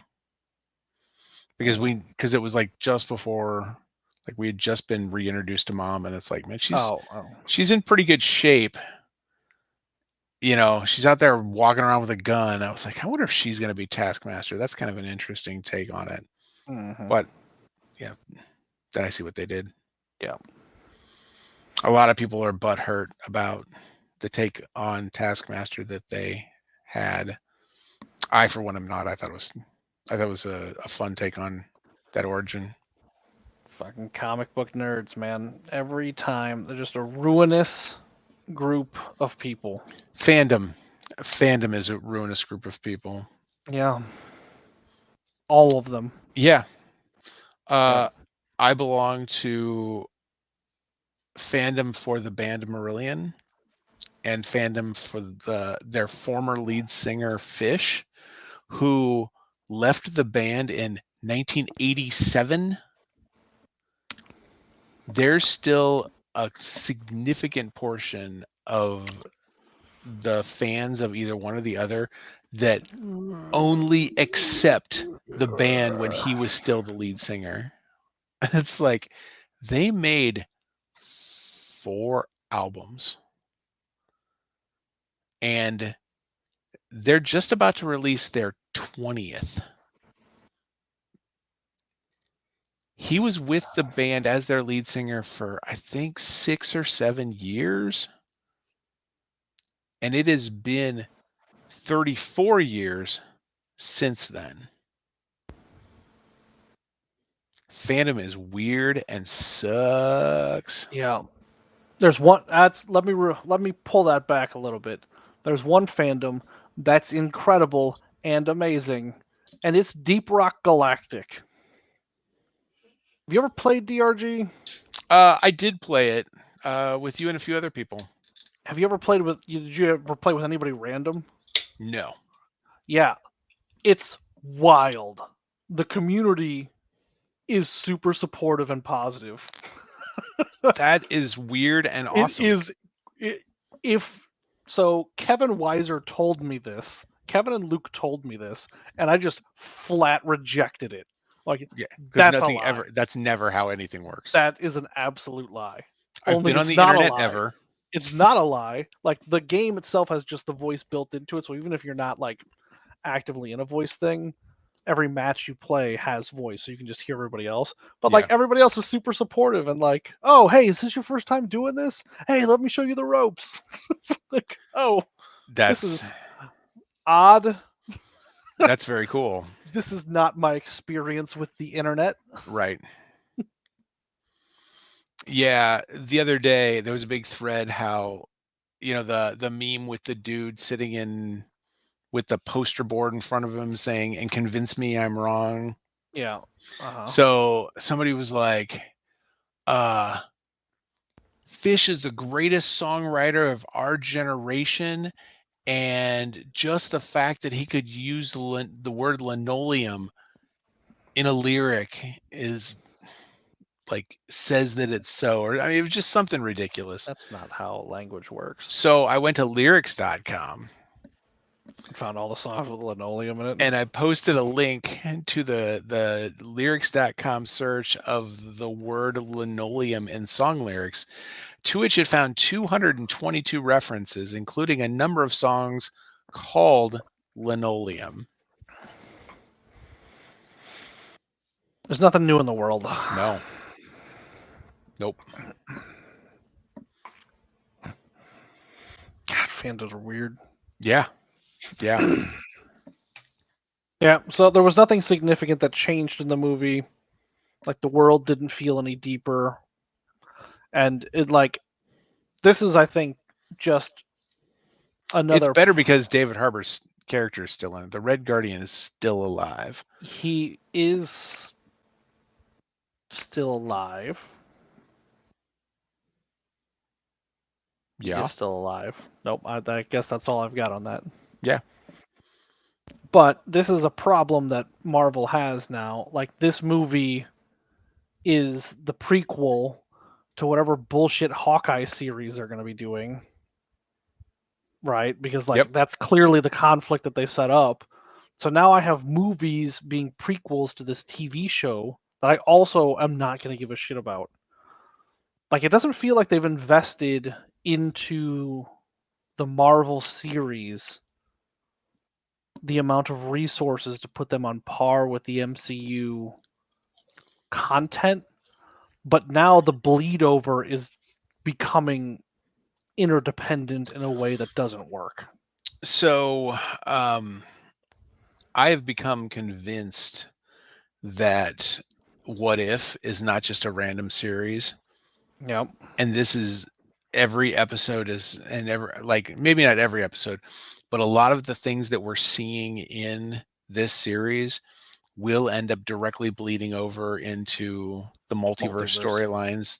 Because it was like just before, like we had just been reintroduced to Mom, and it's like, man, she's in pretty good shape. You know, she's out there walking around with a gun. I was like, I wonder if she's going to be Taskmaster. That's kind of an interesting take on it. Mm-hmm. But yeah, then I see what they did. Yeah. A lot of people are butthurt about the take on Taskmaster that they had. I, for one, am not. I thought it was a fun take on that origin. Fucking comic book nerds, man. Every time they're just a ruinous group of people. Fandom is a ruinous group of people. Yeah. All of them. Yeah. I belong to fandom for the band Marillion and fandom for their former lead singer Fish, who left the band in 1987. There's still a significant portion of the fans of either one or the other that only accept the band when he was still the lead singer. It's like they made 4 albums and they're just about to release their 20th. He was with the band as their lead singer for, I think, 6 or 7 years. And it has been 34 years since then. Fandom is weird and sucks. Yeah. There's one. Let me pull that back a little bit. There's one fandom that's incredible and amazing, and it's Deep Rock Galactic. Have you ever played DRG? I did play it with you and a few other people. Have you ever played with? Did you ever play with anybody random? No. Yeah, it's wild. The community is super supportive and positive. That is weird and awesome. Kevin Weiser told me this. Kevin and Luke told me this, and I just flat rejected it. Like, yeah, that's nothing ever. That's never how anything works. That is an absolute lie. I've been on the internet ever. It's not a lie. Like, the game itself has just the voice built into it, so even if you're not like actively in a voice thing, every match you play has voice, so you can just hear everybody else. But like, everybody else is super supportive and like, oh, hey, is this your first time doing this? Hey, let me show you the ropes. It's like, oh, this is odd. That's very cool. This is not my experience with the internet. Right. Yeah, the other day there was a big thread how, you know, the meme with the dude sitting in with the poster board in front of him saying, "And convince me I'm wrong." Yeah. So somebody was like, Fish is the greatest songwriter of our generation, and just the fact that he could use the word linoleum in a lyric is like says that it's so, or I mean, it was just something ridiculous. That's not how language works. So I went to lyrics.com Found all the songs with linoleum in it. and I posted a link to the lyrics.com search of the word linoleum in song lyrics, to which it found 222 references, including a number of songs called Linoleum. There's nothing new in the world. No. Nope. God, fandoms are weird. Yeah. Yeah. Yeah, so there was nothing significant that changed in the movie. Like, the world didn't feel any deeper. And it, like, this is, I think, just another. It's better because David Harbour's character is still in it. The Red Guardian is still alive. He is still alive. Yeah. He is still alive. Nope, I guess that's all I've got on that. Yeah. But this is a problem that Marvel has now. Like, this movie is the prequel to whatever bullshit Hawkeye series they're going to be doing. Right? Because, like, Yep. that's clearly the conflict that they set up. So now I have movies being prequels to this TV show that I also am not going to give a shit about. Like, it doesn't feel like they've invested into the Marvel series the amount of resources to put them on par with the MCU content, but now the bleed over is becoming interdependent in a way that doesn't work. So I have become convinced that What If is not just a random series. Yep. And this is every episode is, and every, like, maybe not every episode, but a lot of the things that we're seeing in this series will end up directly bleeding over into the multiverse storylines.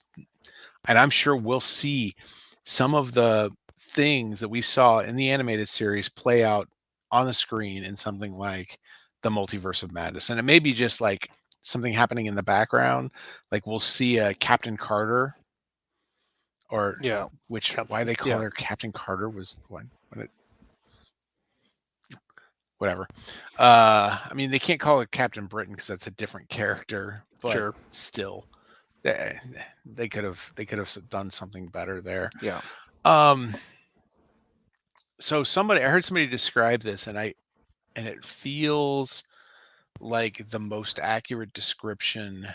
And I'm sure we'll see some of the things that we saw in the animated series play out on the screen in something like the Multiverse of Madness. And it may be just like something happening in the background. Like we'll see a Captain Carter, or Yeah, which why they call her Captain Carter was when it, whatever. I mean, they can't call her Captain Britain because that's a different character, but still, they could have done something better there. Yeah. So I heard somebody describe this, and it feels like the most accurate description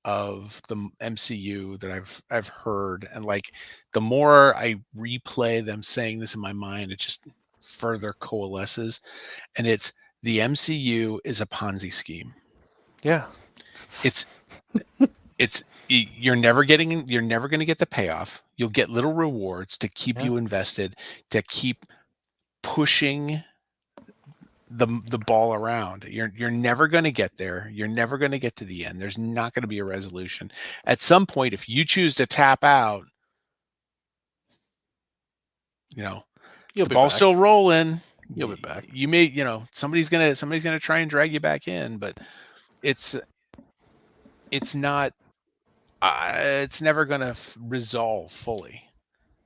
of the MCU that I've heard. And like the more I replay them saying this in my mind, it just further coalesces. And it's the MCU is a Ponzi scheme. Yeah. It's you're never going to get the payoff. You'll get little rewards to keep you invested, to keep pushing the ball around. You're never going to get there. You're never going to get to the end. There's not going to be a resolution. At some point, if you choose to tap out, the ball's still rolling. You'll be back. You may, somebody's gonna try and drag you back in, but it's not. It's never gonna resolve fully.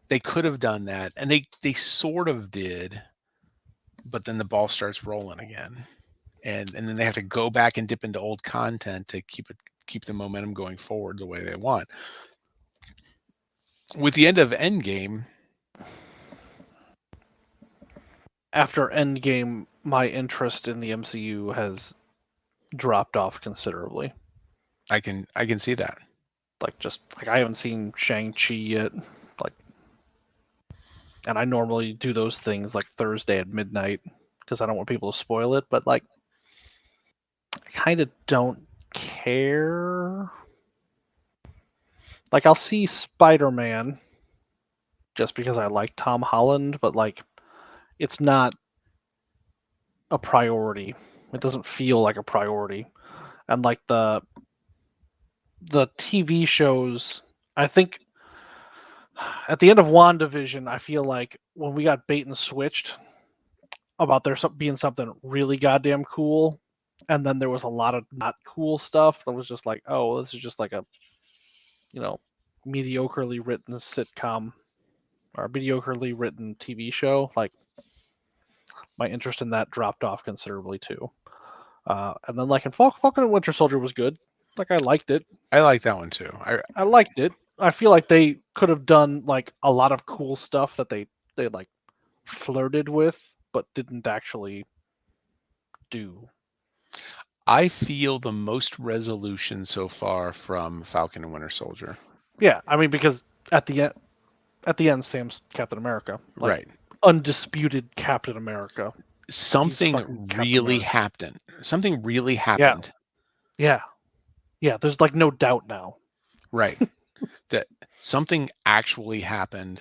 They could have done that, and they sort of did, but then the ball starts rolling again, and then they have to go back and dip into old content to keep the momentum going forward the way they want. With the end of Endgame, after Endgame, my interest in the MCU has dropped off considerably. I can see that. Like I haven't seen Shang-Chi yet. And I normally do those things like Thursday at midnight because I don't want people to spoil it, but like I kind of don't care. Like I'll see Spider-Man just because I like Tom Holland, but like it's not a priority. It doesn't feel like a priority. And like the TV shows, I think at the end of WandaVision, I feel like when we got bait and switched about there being something really goddamn cool, and then there was a lot of not cool stuff that was just like, oh, this is just like a, you know, mediocrely written sitcom or mediocrely written TV show. Like my interest in that dropped off considerably too. And then like in Falcon and Winter Soldier was good. Like I liked it. I like that one too. I liked it. I feel like they could have done like a lot of cool stuff that they like flirted with, but didn't actually do. I feel the most resolution so far from Falcon and Winter Soldier. Yeah, I mean because at the end, Sam's Captain America, like, Right. undisputed Captain America. Something Captain really America. happened. Something really happened. Yeah, yeah. There's like no doubt now. Right. That something actually happened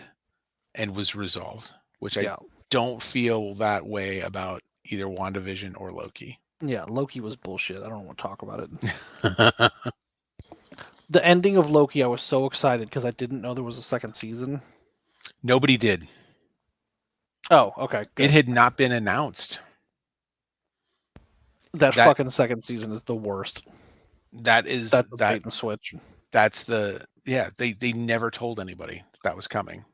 and was resolved, which I Yeah, don't feel that way about either WandaVision or Loki. yeah. Loki was bullshit. I don't want to talk about it. The ending of Loki, I was so excited because I didn't know there was a second season. Nobody did. Oh, okay. Good. It had not been announced. That That fucking second season is the worst. that is That's the that bait and switch. that's the yeah, they never told anybody that was coming.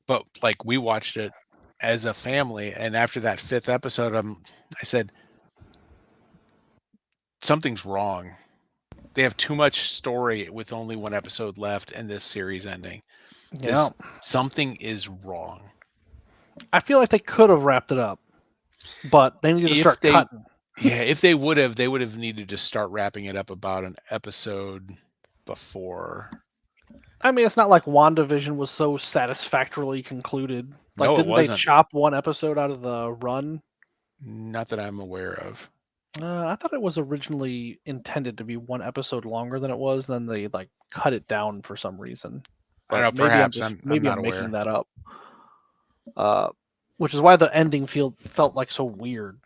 But like we watched it as a family, and after that 5th episode, I said something's wrong. They have too much story with only one episode left and this series ending. Yeah, Something is wrong. I feel like they could have wrapped it up, but they need to start cutting. Yeah, if they would have needed to start wrapping it up about an episode before. I mean, it's not like WandaVision was so satisfactorily concluded. Like, No, it didn't they wasn't. chop one episode out of the run? Not that I'm aware of. I thought it was originally intended to be one episode longer than it was. Then they like cut it down for some reason. I But don't know. Perhaps I'm maybe not I'm aware. making that up. Which is why the ending felt like so weird.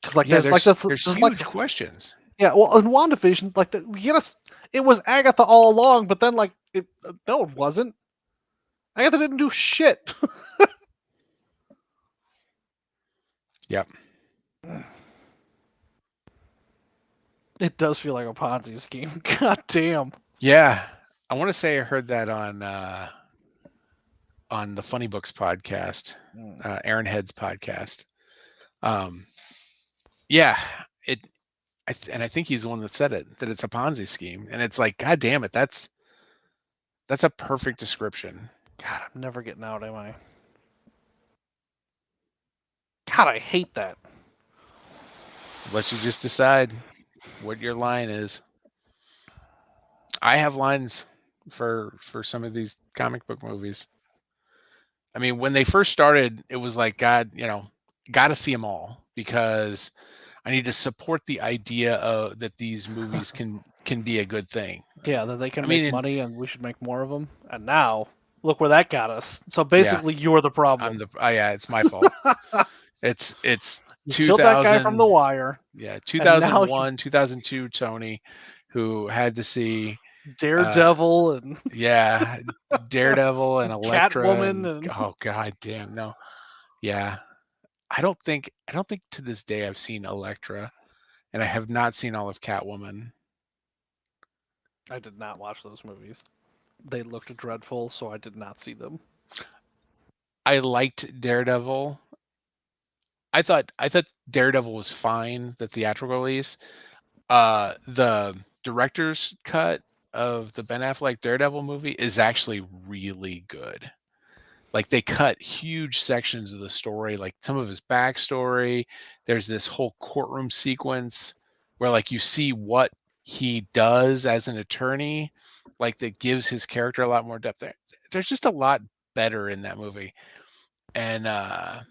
Because like Yeah, there's huge like questions. yeah, well in WandaVision like it was Agatha all along, but then like no it wasn't. Agatha didn't do shit. Yep. It does feel like a Ponzi scheme. God damn. Yeah, I want to say I heard that on the Funny Books podcast, Aaron Head's podcast. Yeah, I think he's the one that said it, that it's a Ponzi scheme, and it's like, God damn it, that's a perfect description. God, I'm never getting out, am I? God, I hate that. Let you just decide what your line is. I have lines for some of these comic book movies. I mean, when they first started, it was like, God, got to see them all because I need to support the idea that these movies can be a good thing. Yeah, that they can make money and we should make more of them. And now, look where that got us. So basically, you're the problem. Yeah, it's my fault. It's you killed that guy from The Wire. Yeah, 2001, 2002 Tony, who had to see Daredevil and Daredevil and Elektra Catwoman and oh god damn no. Yeah. I don't think to this day I've seen Elektra, and I have not seen all of Catwoman. I did not watch those movies. They looked dreadful, so I did not see them. I liked Daredevil. I thought Daredevil was fine, the theatrical release. The director's cut of the Ben Affleck Daredevil movie is actually really good. Like they cut huge sections of the story, like some of his backstory. There's this whole courtroom sequence where like you see what he does as an attorney, like that gives his character a lot more depth. There's just a lot better in that movie. And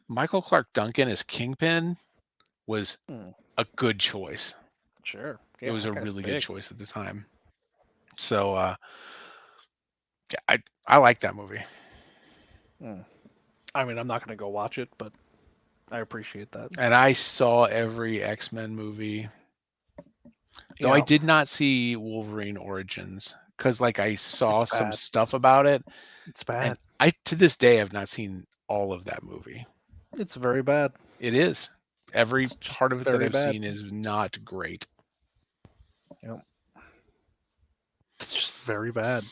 Michael Clark Duncan as Kingpin was a good choice. Sure. Yeah, it was a really good choice at the time. So I like that movie. I mean, I'm not going to go watch it, but I appreciate that. And I saw every X-Men movie. Though I did not see Wolverine Origins because like I saw some stuff about it. It's bad. And I to this day have not seen all of that movie. It's very bad. It is. Every It's just part of it that very I've bad. seen is not great. Yep. It's just very bad.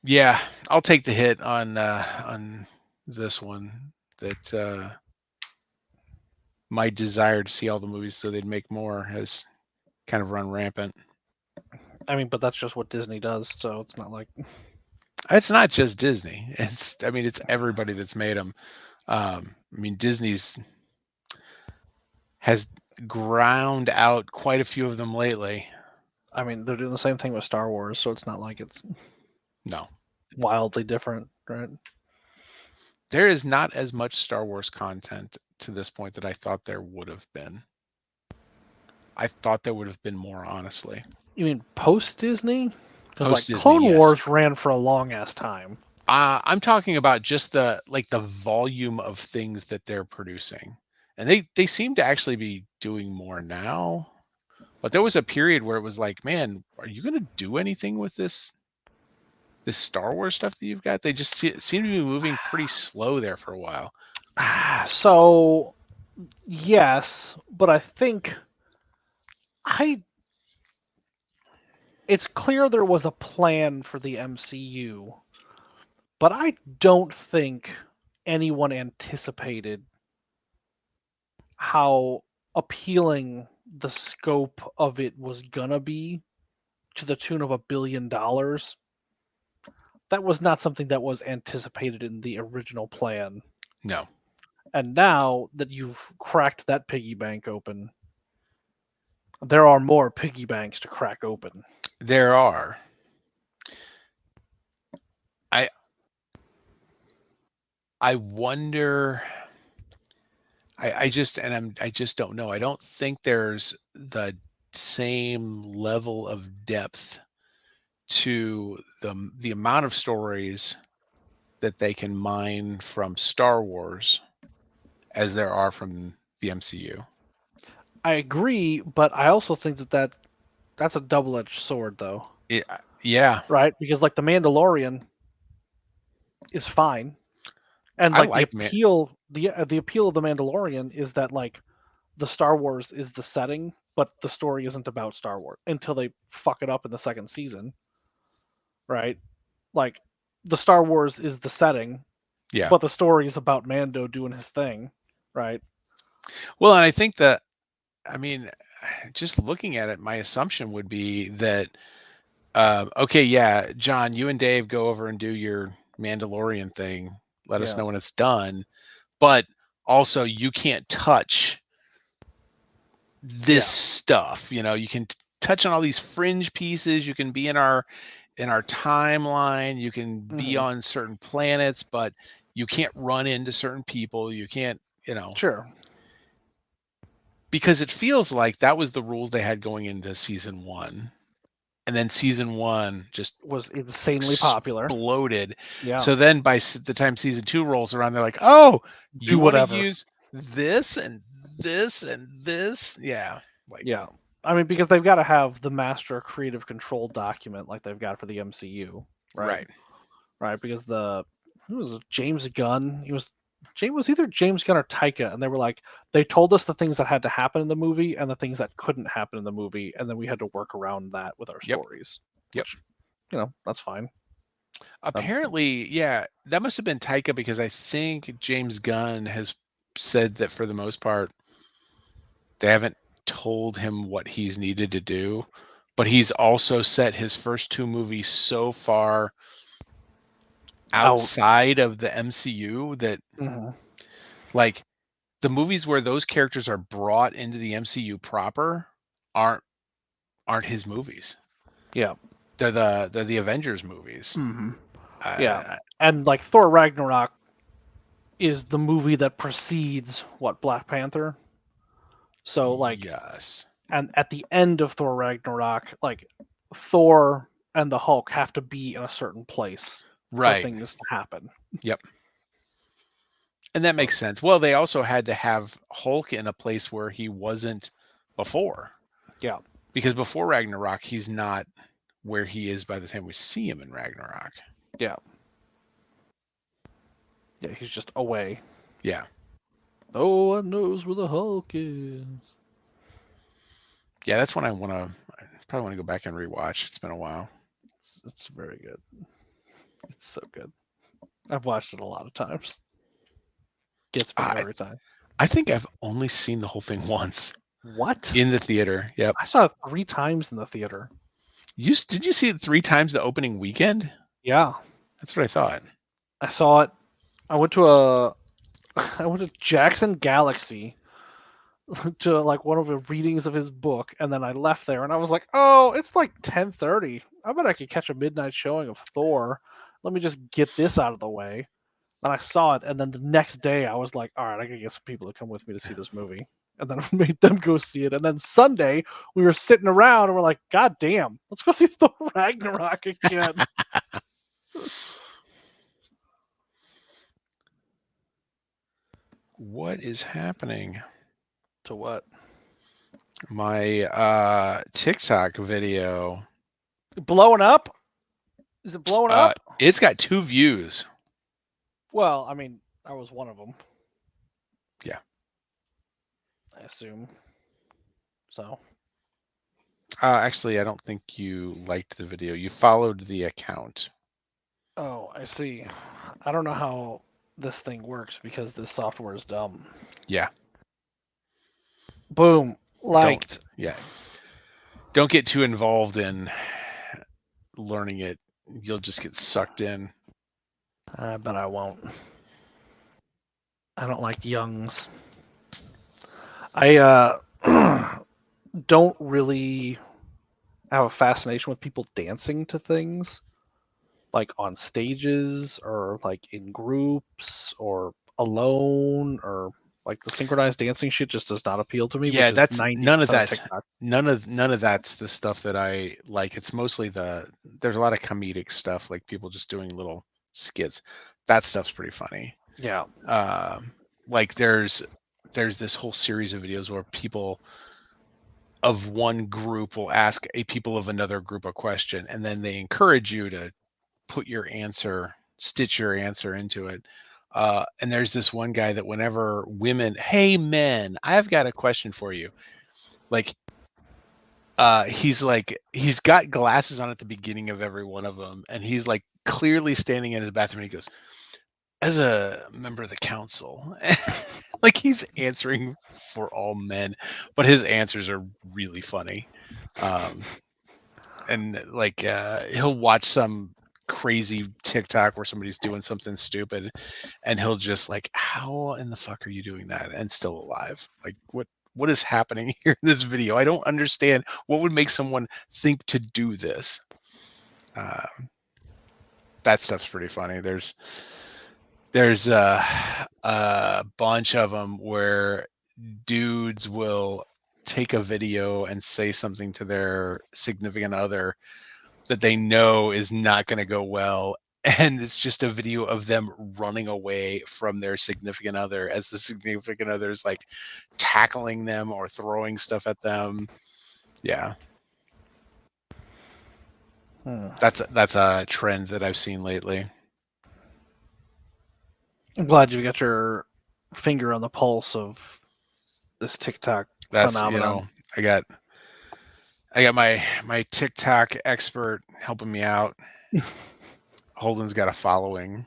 Yeah, I'll take the hit on this one. That my desire to see all the movies so they'd make more has kind of run rampant. I mean, but that's just what Disney does, so it's not like It's not just Disney. It's everybody that's made them. Disney's has ground out quite a few of them lately. I mean, they're doing the same thing with Star Wars, so it's not like it's No, wildly different, right? there is not as much Star Wars content to this point that I thought there would have been. I thought there would have been more, honestly. You mean post Disney? Because Post like Disney, Clone yes. Wars ran for a long ass time. I'm talking about just the volume of things that they're producing, and they seem to actually be doing more now. But there was a period where it was like, man, are you going to do anything with this Star Wars stuff that you've got? They just seem to be moving pretty slow there for a while. So yes, but I think I it's clear there was a plan for the MCU, but I don't think anyone anticipated how appealing the scope of it was gonna be to the tune of $1 billion. That was not something that was anticipated in the original plan. No, And now that you've cracked that piggy bank open, there are more piggy banks to crack open. there are. I wonder. I just I just don't know. I don't think there's the same level of depth to the amount of stories that they can mine from Star Wars as there are from the MCU. I agree, but I also think that's a double-edged sword, though, Yeah, right? Because like the Mandalorian is fine, and I like like man. the appeal of the Mandalorian is that like the Star Wars is the setting, but the story isn't about Star Wars until they fuck it up in the second season, right? Like the Star Wars is the setting, Yeah. but the story is about Mando doing his thing, right? Well, and I think that I mean, just looking at it, my assumption would be that okay, yeah, John, you and Dave go over and do your Mandalorian thing. Let us Yeah, know when it's done. But also, you can't touch this yeah, stuff. You can touch on all these fringe pieces. You can be in our timeline. You can be hmm on certain planets, but you can't run into certain people. You can't, sure. because it feels like that was the rules they had going into season one. And then season one just Was insanely popular. exploded. Yeah, So then by the time season two rolls around, they're like, oh, do you want to whatever. use this and this and this? Yeah. Like, Yeah, I mean because they've got to have the master creative control document like they've got for the MCU, right? right. Right, because the who was it? James Gunn. James was either James Gunn or Taika, and they were like they told us the things that had to happen in the movie and the things that couldn't happen in the movie, and then we had to work around that with our Yep. stories. Yep. Which that's fine. Um, Apparently, yeah, that must have been Taika because I think James Gunn has said that for the most part, they haven't told him what he's needed to do, but he's also set his first two movies so far out. outside of the MCU that, Mhm. like, the movies where those characters are brought into the MCU proper aren't aren't his movies. Yeah. They're the Avengers movies. hmm Yeah. Uh, And like Thor Ragnarok is the movie that precedes what Black Panther. So like yes. and at the end of Thor Ragnarok, like Thor and the Hulk have to be in a certain place for Right. things to happen. Yep. And that makes sense. Well, they also had to have Hulk in a place where he wasn't before. Yeah. Because before Ragnarok, he's not where he is by the time we see him in Ragnarok. Yeah. Yeah, he's just away. Yeah. No one knows where the Hulk is. Yeah, that's one I probably want to go back and rewatch. It's been a while. It's very good. It's so good. I've watched it a lot of times. Gets me I every time. I think I've only seen the whole thing once What? in the theater. Yep. I saw it 3 times in the theater. Did you see it 3 times the opening weekend? Yeah, That's what I thought. I saw it. I went to I went to Jackson Galaxy to like one of the readings of his book, and then I left there, and I was like, "Oh, it's like 10:30. I bet I could catch a midnight showing of Thor. Let me just get this out of the way." And I saw it, and then the next day I was like, "All right, I gotta get some people to come with me to see this movie." And then I made them go see it. And then Sunday we were sitting around, and we're like, "God damn, let's go see Thor Ragnarok again." What is happening? To what? My TikTok video. Blowing up? Is it blowing up? It's got 2 views. Well, I mean, I was one of them. Yeah. I assume. So. Actually, I don't think you liked the video. You followed the account. Oh, I see. I don't know how this thing works because this software is dumb. Yeah. Boom. Liked. Yeah. Don't get too involved in learning it. You'll just get sucked in. I bet I won't. I don't like youngs. I don't really have a fascination with people dancing to things, like on stages or like in groups or alone, or like the synchronized dancing shit just does not appeal to me, Yeah, which is that's 90% of TikTok. none of that's the stuff that I like. It's mostly there's a lot of comedic stuff, like people just doing little skits. That stuff's pretty funny. Yeah. Like there's this whole series of videos where people of one group will ask a people of another group a question, and then they encourage you to stitch your answer into it. And there's this one guy that whenever women, hey men, I've got a question for you. Like, he's got glasses on at the beginning of every one of them, and he's like clearly standing in his bathroom. And he goes, as a member of the council, like he's answering for all men, but his answers are really funny. And like he'll watch some crazy TikTok where somebody's doing something stupid, and he'll just like, how in the fuck are you doing that and still alive? Like what is happening here in this video? I don't understand what would make someone think to do this. That stuff's pretty funny. There's a bunch of them where dudes will take a video and say something to their significant other that they know is not going to go well, and it's just a video of them running away from their significant other as the significant other is like tackling them or throwing stuff at them. Yeah. That's a trend that I've seen lately. I'm glad you got your finger on the pulse of this TikTok phenomenon. I got my TikTok expert helping me out. Holden's got a following.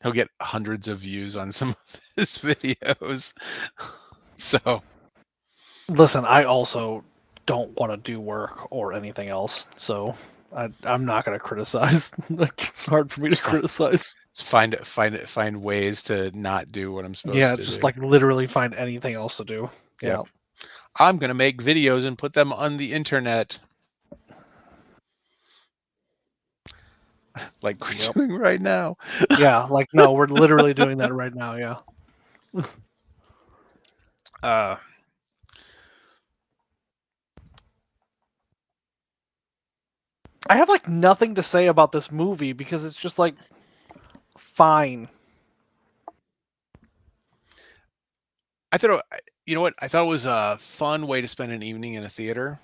He'll get hundreds of views on some of his videos. So Listen, I also don't want to do work or anything else, so I'm not going to criticize. Like, it's hard for me to criticize. Find ways to not do what I'm supposed to do. Yeah, just like literally find anything else to do. Yeah. Yep. I'm gonna make videos and put them on the internet, like we're doing right now. Yeah, like no, we're literally doing that right now. Yeah. I have like nothing to say about this movie because it's just like fine. I thought, you know what? I thought it was a fun way to spend an evening in a theater.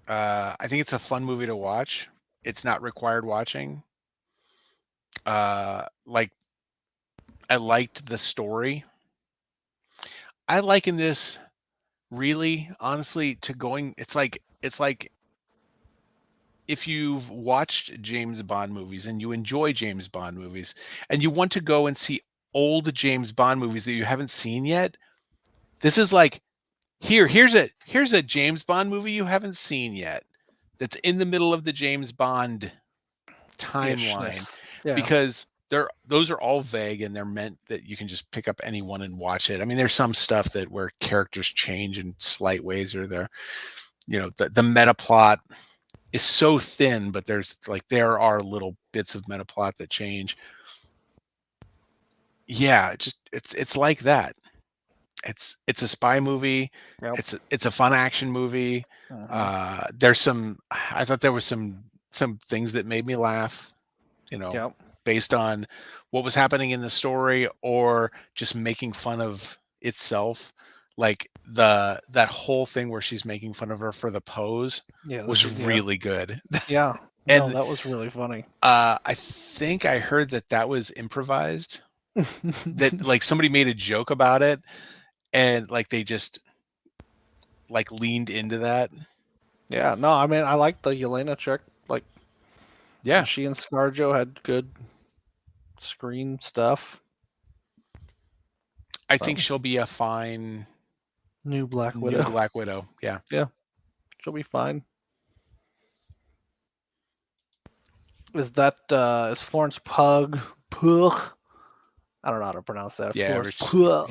I think it's a fun movie to watch. It's not required watching. Like, I liked the story. I liken this really, honestly, to going. It's like if you've watched James Bond movies and you enjoy James Bond movies and you want to go and see old James Bond movies that you haven't seen yet, this is like here's a James Bond movie you haven't seen yet that's in the middle of the James Bond timeline, Ishness. Yeah. because those are all vague and they're meant that you can just pick up any one and watch it. I mean, there's some stuff that where characters change in slight ways, or the meta plot is so thin, but there are little bits of meta plot that change. Yeah, it's like that. It's a spy movie. Yep. It's a fun action movie. I thought there was some things that made me laugh, Yep. based on what was happening in the story or just making fun of itself. Like that whole thing where she's making fun of her for the pose was really good. Yeah. And no, that was really funny. I think I heard that was improvised. That like somebody made a joke about it, and like they just like leaned into that. Yeah, no, I mean I like the Yelena chick. Like, Yeah, she and ScarJo had good screen stuff. I think she'll be a fine New Black Widow. Black Widow. Yeah. She'll be fine. Is that is Florence Pugh? I don't know how to pronounce that. Yeah, Florence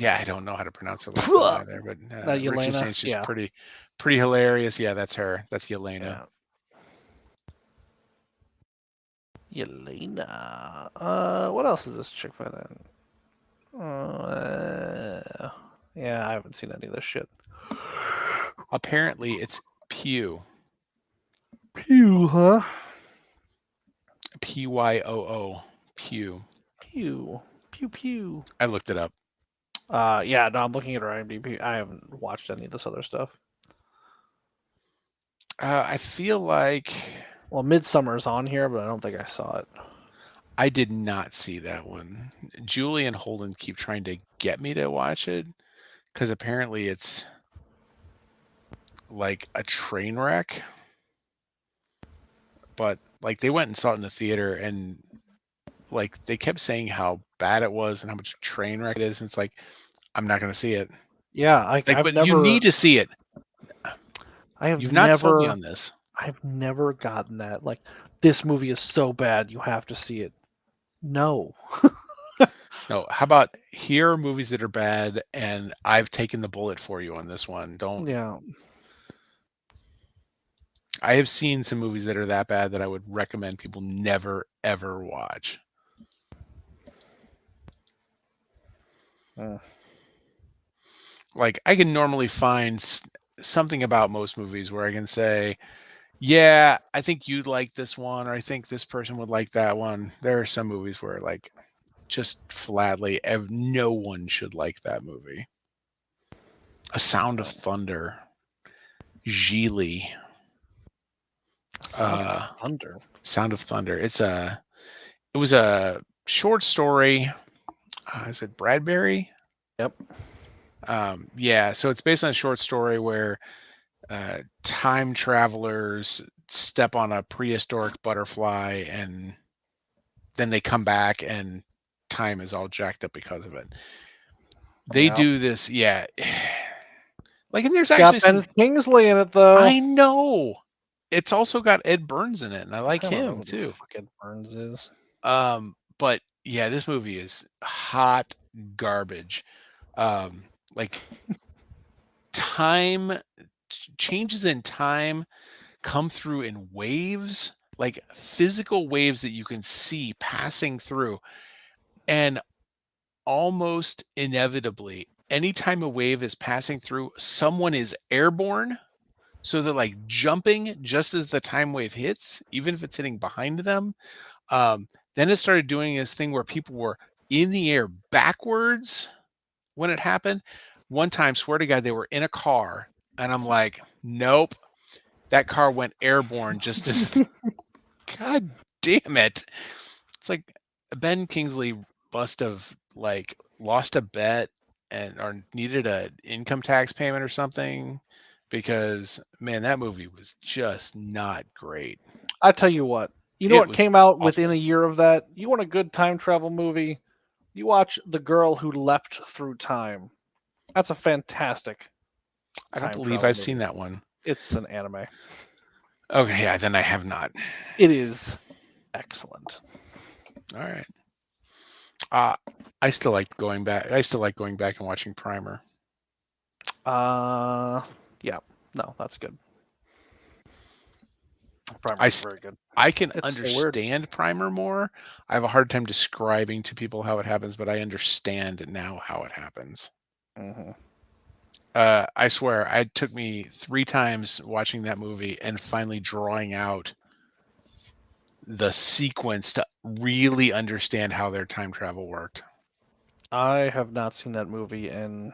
I don't know how to pronounce it either, but Yelena, Richard's saying she's pretty hilarious. Yeah, that's her. That's Yelena. Yeah. Yelena. What else is this chick in? Yeah, I haven't seen any of this shit. Apparently, it's Pew. Pew, huh? Pyoo. Pew. Pew. Pew pew. I looked it up. Yeah, no, I'm looking at her IMDb. I haven't watched any of this other stuff. I feel like Midsummer's on here, but I don't think I saw it. I did not see that one. Julie and Holden keep trying to get me to watch it because apparently it's like a train wreck. But like they went and saw it in the theater, and like they kept saying how bad it was and how much train wreck it is. And it's like, I'm not going to see it. Yeah, you need to see it. You've not sold me on this. I've never gotten that. Like, this movie is so bad, you have to see it. No. No. How about here are movies that are bad, and I've taken the bullet for you on this one. Don't. Yeah. I have seen some movies that are that bad that I would recommend people never ever watch. Like, I can normally find something about most movies where I can say, yeah, I think you'd like this one, or I think this person would like that one. There are some movies where like just flatly no one should like that movie. A Sound of Thunder. Gigli. Sound of Thunder. It was a short story. Is it Bradbury? Yep. Yeah, so it's based on a short story where time travelers step on a prehistoric butterfly, and then they come back and time is all jacked up because of it. They do this, yeah. Like, and there's actually Ben Kingsley in it, though. I know. It's also got Ed Burns in it, and I like him too. Fuck Ed Burns is. But yeah, this movie is hot garbage. Like changes in time come through in waves, like physical waves that you can see passing through, and almost inevitably, anytime a wave is passing through, someone is airborne. So they're like jumping just as the time wave hits, even if it's hitting behind them. Then it started doing this thing where people were in the air backwards when it happened. One time, swear to God, they were in a car, and I'm like, nope, that car went airborne just as. God damn it! It's like Ben Kingsley must have like lost a bet and or needed a income tax payment or something because man, that movie was just not great. I tell you what, you know It what was came out within awful. a year of that? You want a good time travel movie? You watch The Girl Who Leapt Through Time. That's a fantastic I don't time believe travel I've seen movie. that one. It's an anime. Okay, yeah, then I have not. It is excellent. All right. Uh I still like going back. I still like going back and watching Primer. Yeah, no, that's good. Primer I is s- very good. I can It's so weird. understand Primer more. I have a hard time describing to people how it happens, but I understand now how it happens. Hmm. I swear, it took me 3 times watching that movie and finally drawing out the sequence to really understand how their time travel worked. I have not seen that movie in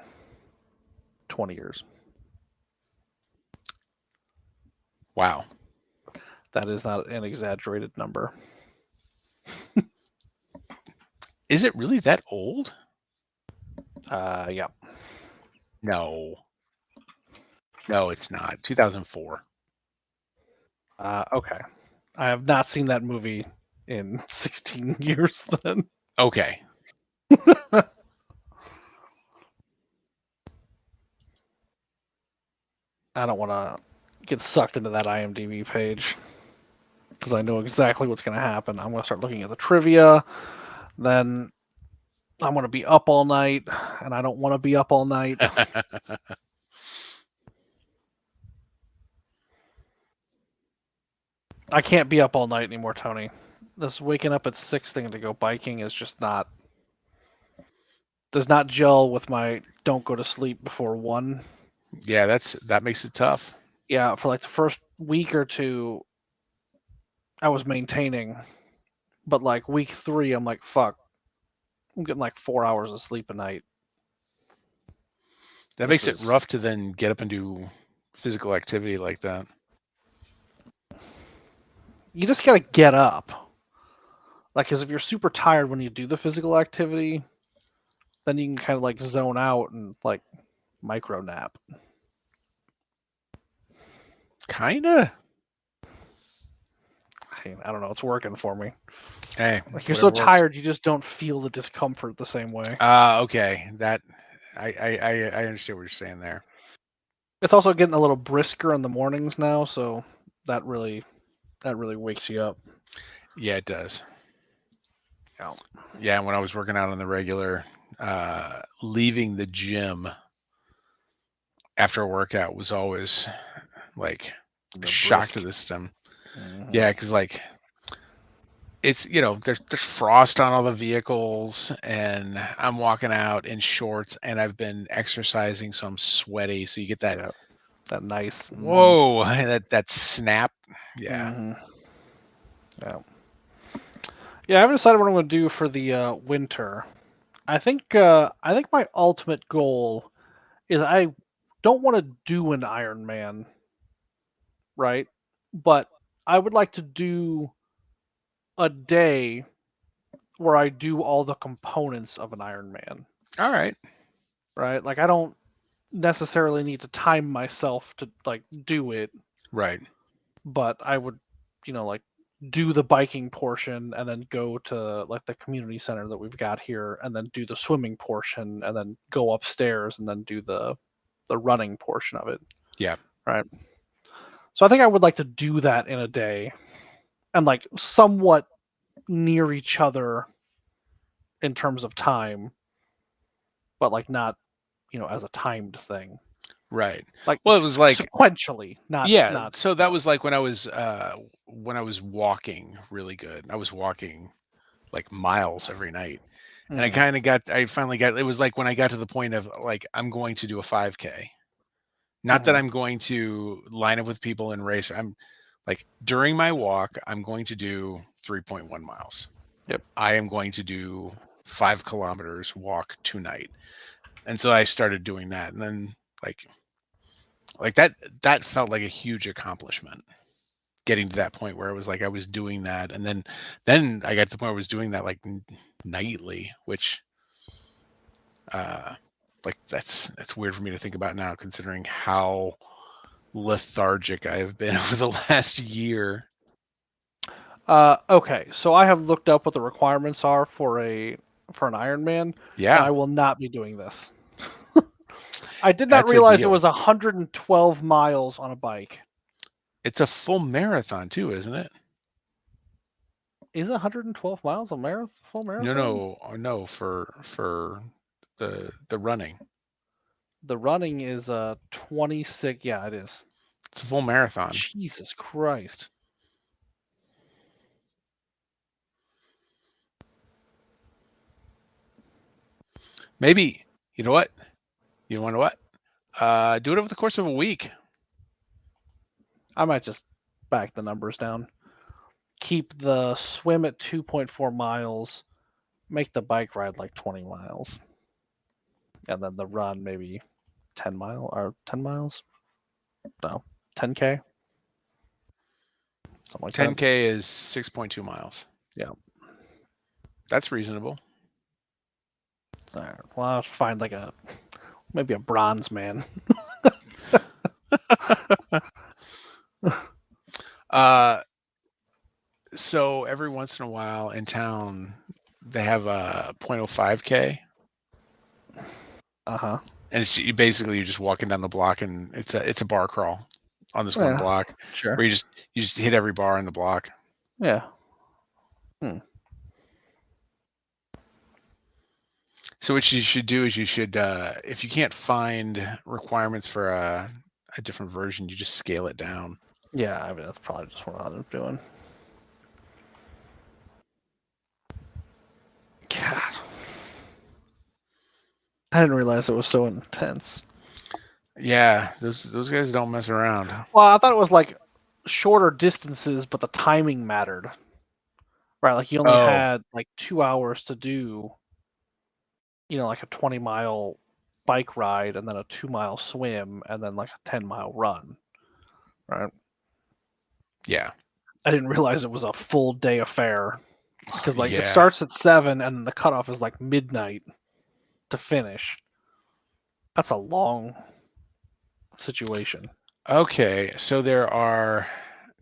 20 years. Wow. That is not an exaggerated number. Is it really that old? Yeah. No. No, it's not. 2004. Okay. I have not seen that movie in 16 years then. Okay. I don't want to get sucked into that IMDb page because I know exactly what's going to happen. I'm going to start looking at the trivia, then I'm going to be up all night, and I don't want to be up all night. I can't be up all night anymore, Tony. This waking up at 6 thing to go biking is just not, does not gel with my don't go to sleep before 1. Yeah, that makes it tough. Yeah, for like the first week or two, I was maintaining, but like week 3, I'm like, fuck, I'm getting like 4 hours of sleep a night. That This makes it is, rough to then get up and do physical activity like that. you just gotta get up. Like, because if you're super tired when you do the physical activity, then you can kind of like zone out and like micro nap. Kinda. I don't know, it's working for me. Hey, Like, you're so whatever works. tired, you just don't feel the discomfort the same way. Okay. That I understand what you're saying there. It's also getting a little brisker in the mornings now, so that really wakes you up. Yeah, it does. Yeah. Yeah, when I was working out on the regular, leaving the gym after a workout was always like a The shock to brisk. the system. Mhm. Yeah, because like it's there's frost on all the vehicles, and I'm walking out in shorts, and I've been exercising, so I'm sweaty. So you get that Yeah. That nice. whoa, that snap. Yeah. Hmm. Yeah. Yeah, I haven't decided what I'm going to do for the winter. I think my ultimate goal is I don't want to do an Iron Man, right? But I would like to do a day where I do all the components of an Iron Man, All right. right? Like I don't necessarily need to time myself to like do it, Right. but I would, like do the biking portion and then go to like the community center that we've got here and then do the swimming portion and then go upstairs and then do the running portion of it, Yeah. right? So I think I would like to do that in a day and like somewhat near each other in terms of time, but like not, as a timed thing. Right. Like Well, it was like sequentially, not yeah. not So that was like when I was walking really good. I was walking like miles every night. And mm, I finally got, it was like when I got to the point of like, I'm going to do a 5K. Not that mhm, I'm going to line up with people and race. I'm like, during my walk, I'm going to do 3.1 miles. yep. I am going to do 5 kilometers walk tonight. And so I started doing that. And then like that felt like a huge accomplishment getting to that point where it was like I was doing that. And then I got to the point where I was doing that like nightly, which Like that's weird for me to think about now, considering how lethargic I have been over the last year. Okay, so I have looked up what the requirements are for an Ironman, and Yeah, I will not be doing this. I did not that's a realize it deal. was 112 miles on a bike. It's a full marathon too, isn't it? Is 112 miles a full No, marathon? no, for the running. The running is 26. Yeah, it is. It's a full marathon. Jesus Christ. Maybe, you know what? You want to what? Do it over the course of a week. I might just back the numbers down. Keep the swim at 2.4 miles. Make the bike ride like 20 miles. And then the run maybe 10 miles. No, 10K. Something like that. 10K is 6.2 miles. Yeah. That's reasonable. All right. Well, I'll find like maybe a bronze man. So every once in a while in town, they have a 0.05K. Uh-huh. And you're just walking down the block, and it's a bar crawl on this one Yeah, block sure. where you just hit every bar in the block. Yeah. So what you should do is you should, if you can't find requirements for a different version, you just scale it down. Yeah, I mean that's probably just what I'm doing. God. I didn't realize it was so intense. Yeah, those guys don't mess around. Well, I thought it was like shorter distances, but the timing mattered. Right, like you only had like 2 hours to do, like a 20-mile bike ride and then a 2-mile swim and then like a 10-mile run. Right? Yeah. I didn't realize it was a full day affair because like it Yeah. starts at 7 and the cutoff is like midnight to finish. That's a long situation. Okay, so there are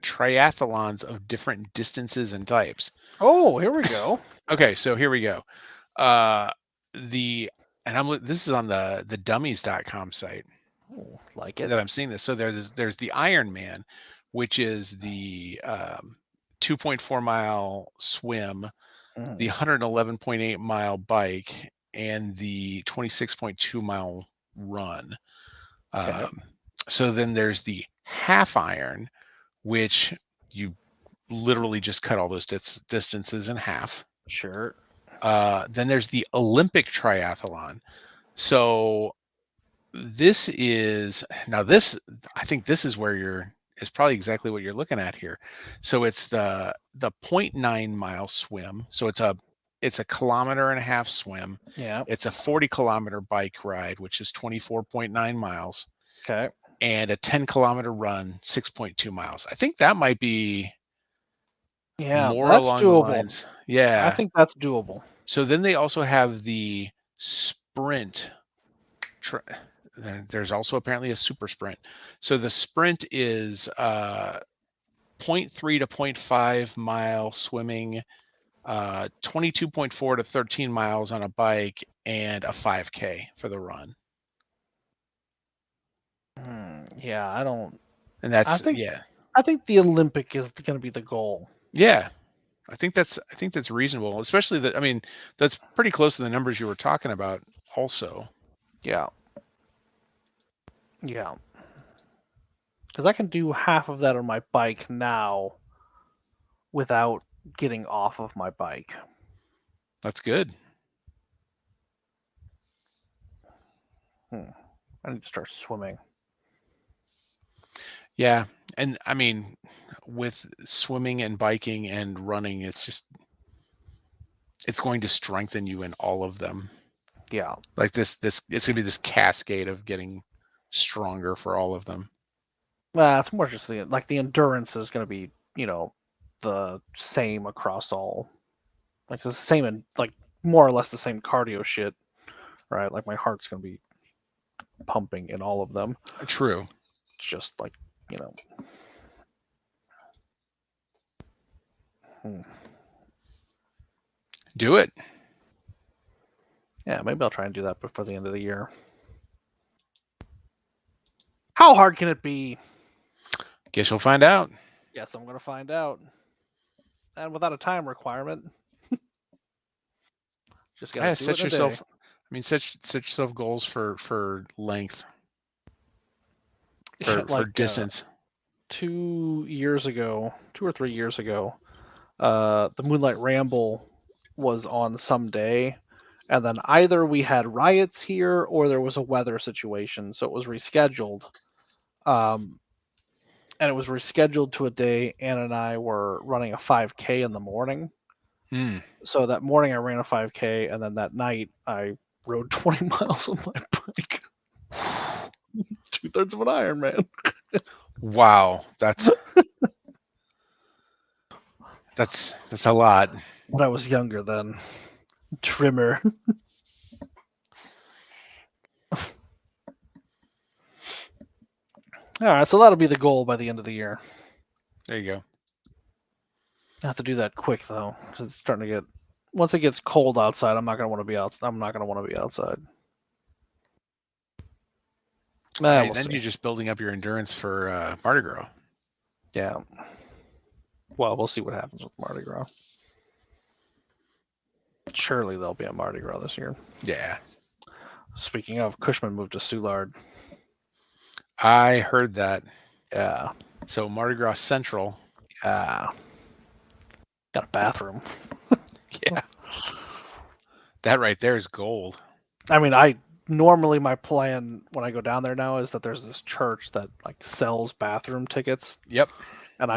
triathlons of different distances and types. Oh, here we go. Okay, so here we go. This is on the dummies.com site. Ooh, like it. That I'm seeing this. So there's the Ironman, which is the 2.4 mile swim, the 111.8 mile bike, and the 26.2 mile run. Okay. So then there's the half iron, which you literally just cut all those distances in half. Sure. Then there's the Olympic triathlon. So this is I think this is where is probably exactly what you're looking at here. So it's the 0.9 mile swim. So it's a 1.5 kilometer swim. Yeah. It's a 40-kilometer bike ride, which is 24.9 miles. Okay. And a 10-kilometer run, 6.2 miles. I think that might be more that's along doable. the lines. Yeah. I think that's doable. So then they also have the sprint. There's also apparently a super sprint. So the sprint is 0.3 to 0.5 mile swimming, 22.4 to 13 miles on a bike, and a 5K for the run. Yeah, I don't. And that's I think the Olympic is going to be the goal. Yeah, I think that's reasonable, especially that. I mean, that's pretty close to the numbers you were talking about, also. Yeah. Yeah. Because I can do half of that on my bike now without getting off of my bike. That's good. I need to start swimming. Yeah, and I mean, with swimming and biking and running, it's going to strengthen you in all of them. Yeah. Like this it's gonna be this cascade of getting stronger for all of them. It's more just the endurance is going to be, the same across all. Like it's the same and like more or less the same cardio shit. right? Like my heart's gonna be pumping in all of them. True. It's just like, you know. Do it. Yeah, maybe I'll try and do that before the end of the year. How hard can it be? Guess you'll find out. Yes, I'm gonna find out. And without a time requirement. Just gotta do set it in yourself. a day. I mean, set yourself goals for length, for Like distance. 2 or 3 years ago, the Moonlight Ramble was on some day, and then either we had riots here or there was a weather situation, so it was rescheduled. And it was rescheduled to a day Anna and I were running a 5K in the morning. Mm. So that morning I ran a 5K, and then that night I rode 20 miles on my bike. 2/3 of an Ironman. Wow, that's a lot. When I was younger then. Trimmer. Alright, so that'll be the goal by the end of the year. There you go. I have to do that quick though, because it's starting to get. Once it gets cold outside, I'm not gonna want to be out. I'm not gonna want to be outside. Hey, We'll then see. you're just building up your endurance for Mardi Gras. Yeah. Well, we'll see what happens with Mardi Gras. Surely there'll be a Mardi Gras this year. Yeah. Speaking of, Cushman moved to Soulard. I heard that. Yeah. So Mardi Gras Central. Yeah. Got a bathroom. Yeah. That right there is gold. I mean, normally my plan when I go down there now is that there's this church that like sells bathroom tickets. Yep. And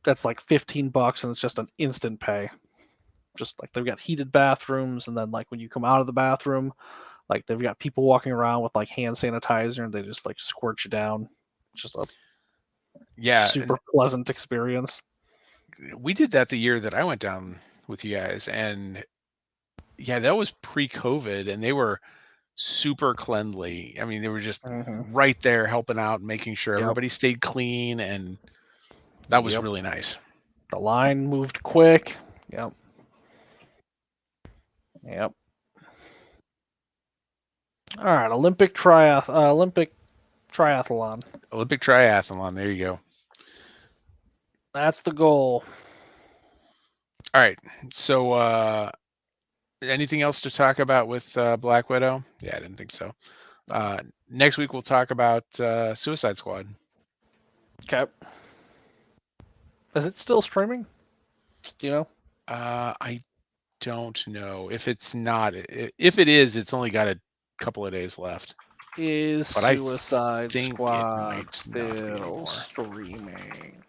that's like $15 and it's just an instant pay. Just like they've got heated bathrooms, and then like when you come out of the bathroom, like they've got people walking around with like hand sanitizer and they just like squirt you down. Just a super pleasant experience. We did that the year that I went down with you guys, and yeah, that was pre-COVID, and they were super cleanly. I mean, they were just right there helping out, making sure everybody stayed clean, and that was really nice. The line moved quick. Yep. All right, Olympic triathlon. Olympic triathlon. There you go. That's the goal. All right. So, anything else to talk about with Black Widow? Yeah, I didn't think so. Next week we'll talk about Suicide Squad. Okay. Is it still streaming? Do you know? I don't know. If it's not, if it is, it's only got a couple of days left. Is Suicide Squad still streaming?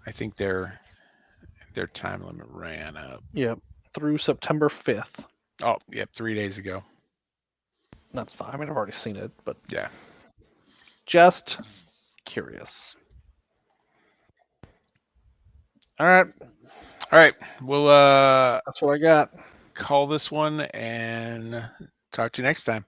I think their time limit ran up. Yep, through September 5th. Oh, yep, 3 days ago. That's fine. I mean, I've already seen it, but yeah, just curious. All right. We'll that's what I got. Call this one and talk to you next time.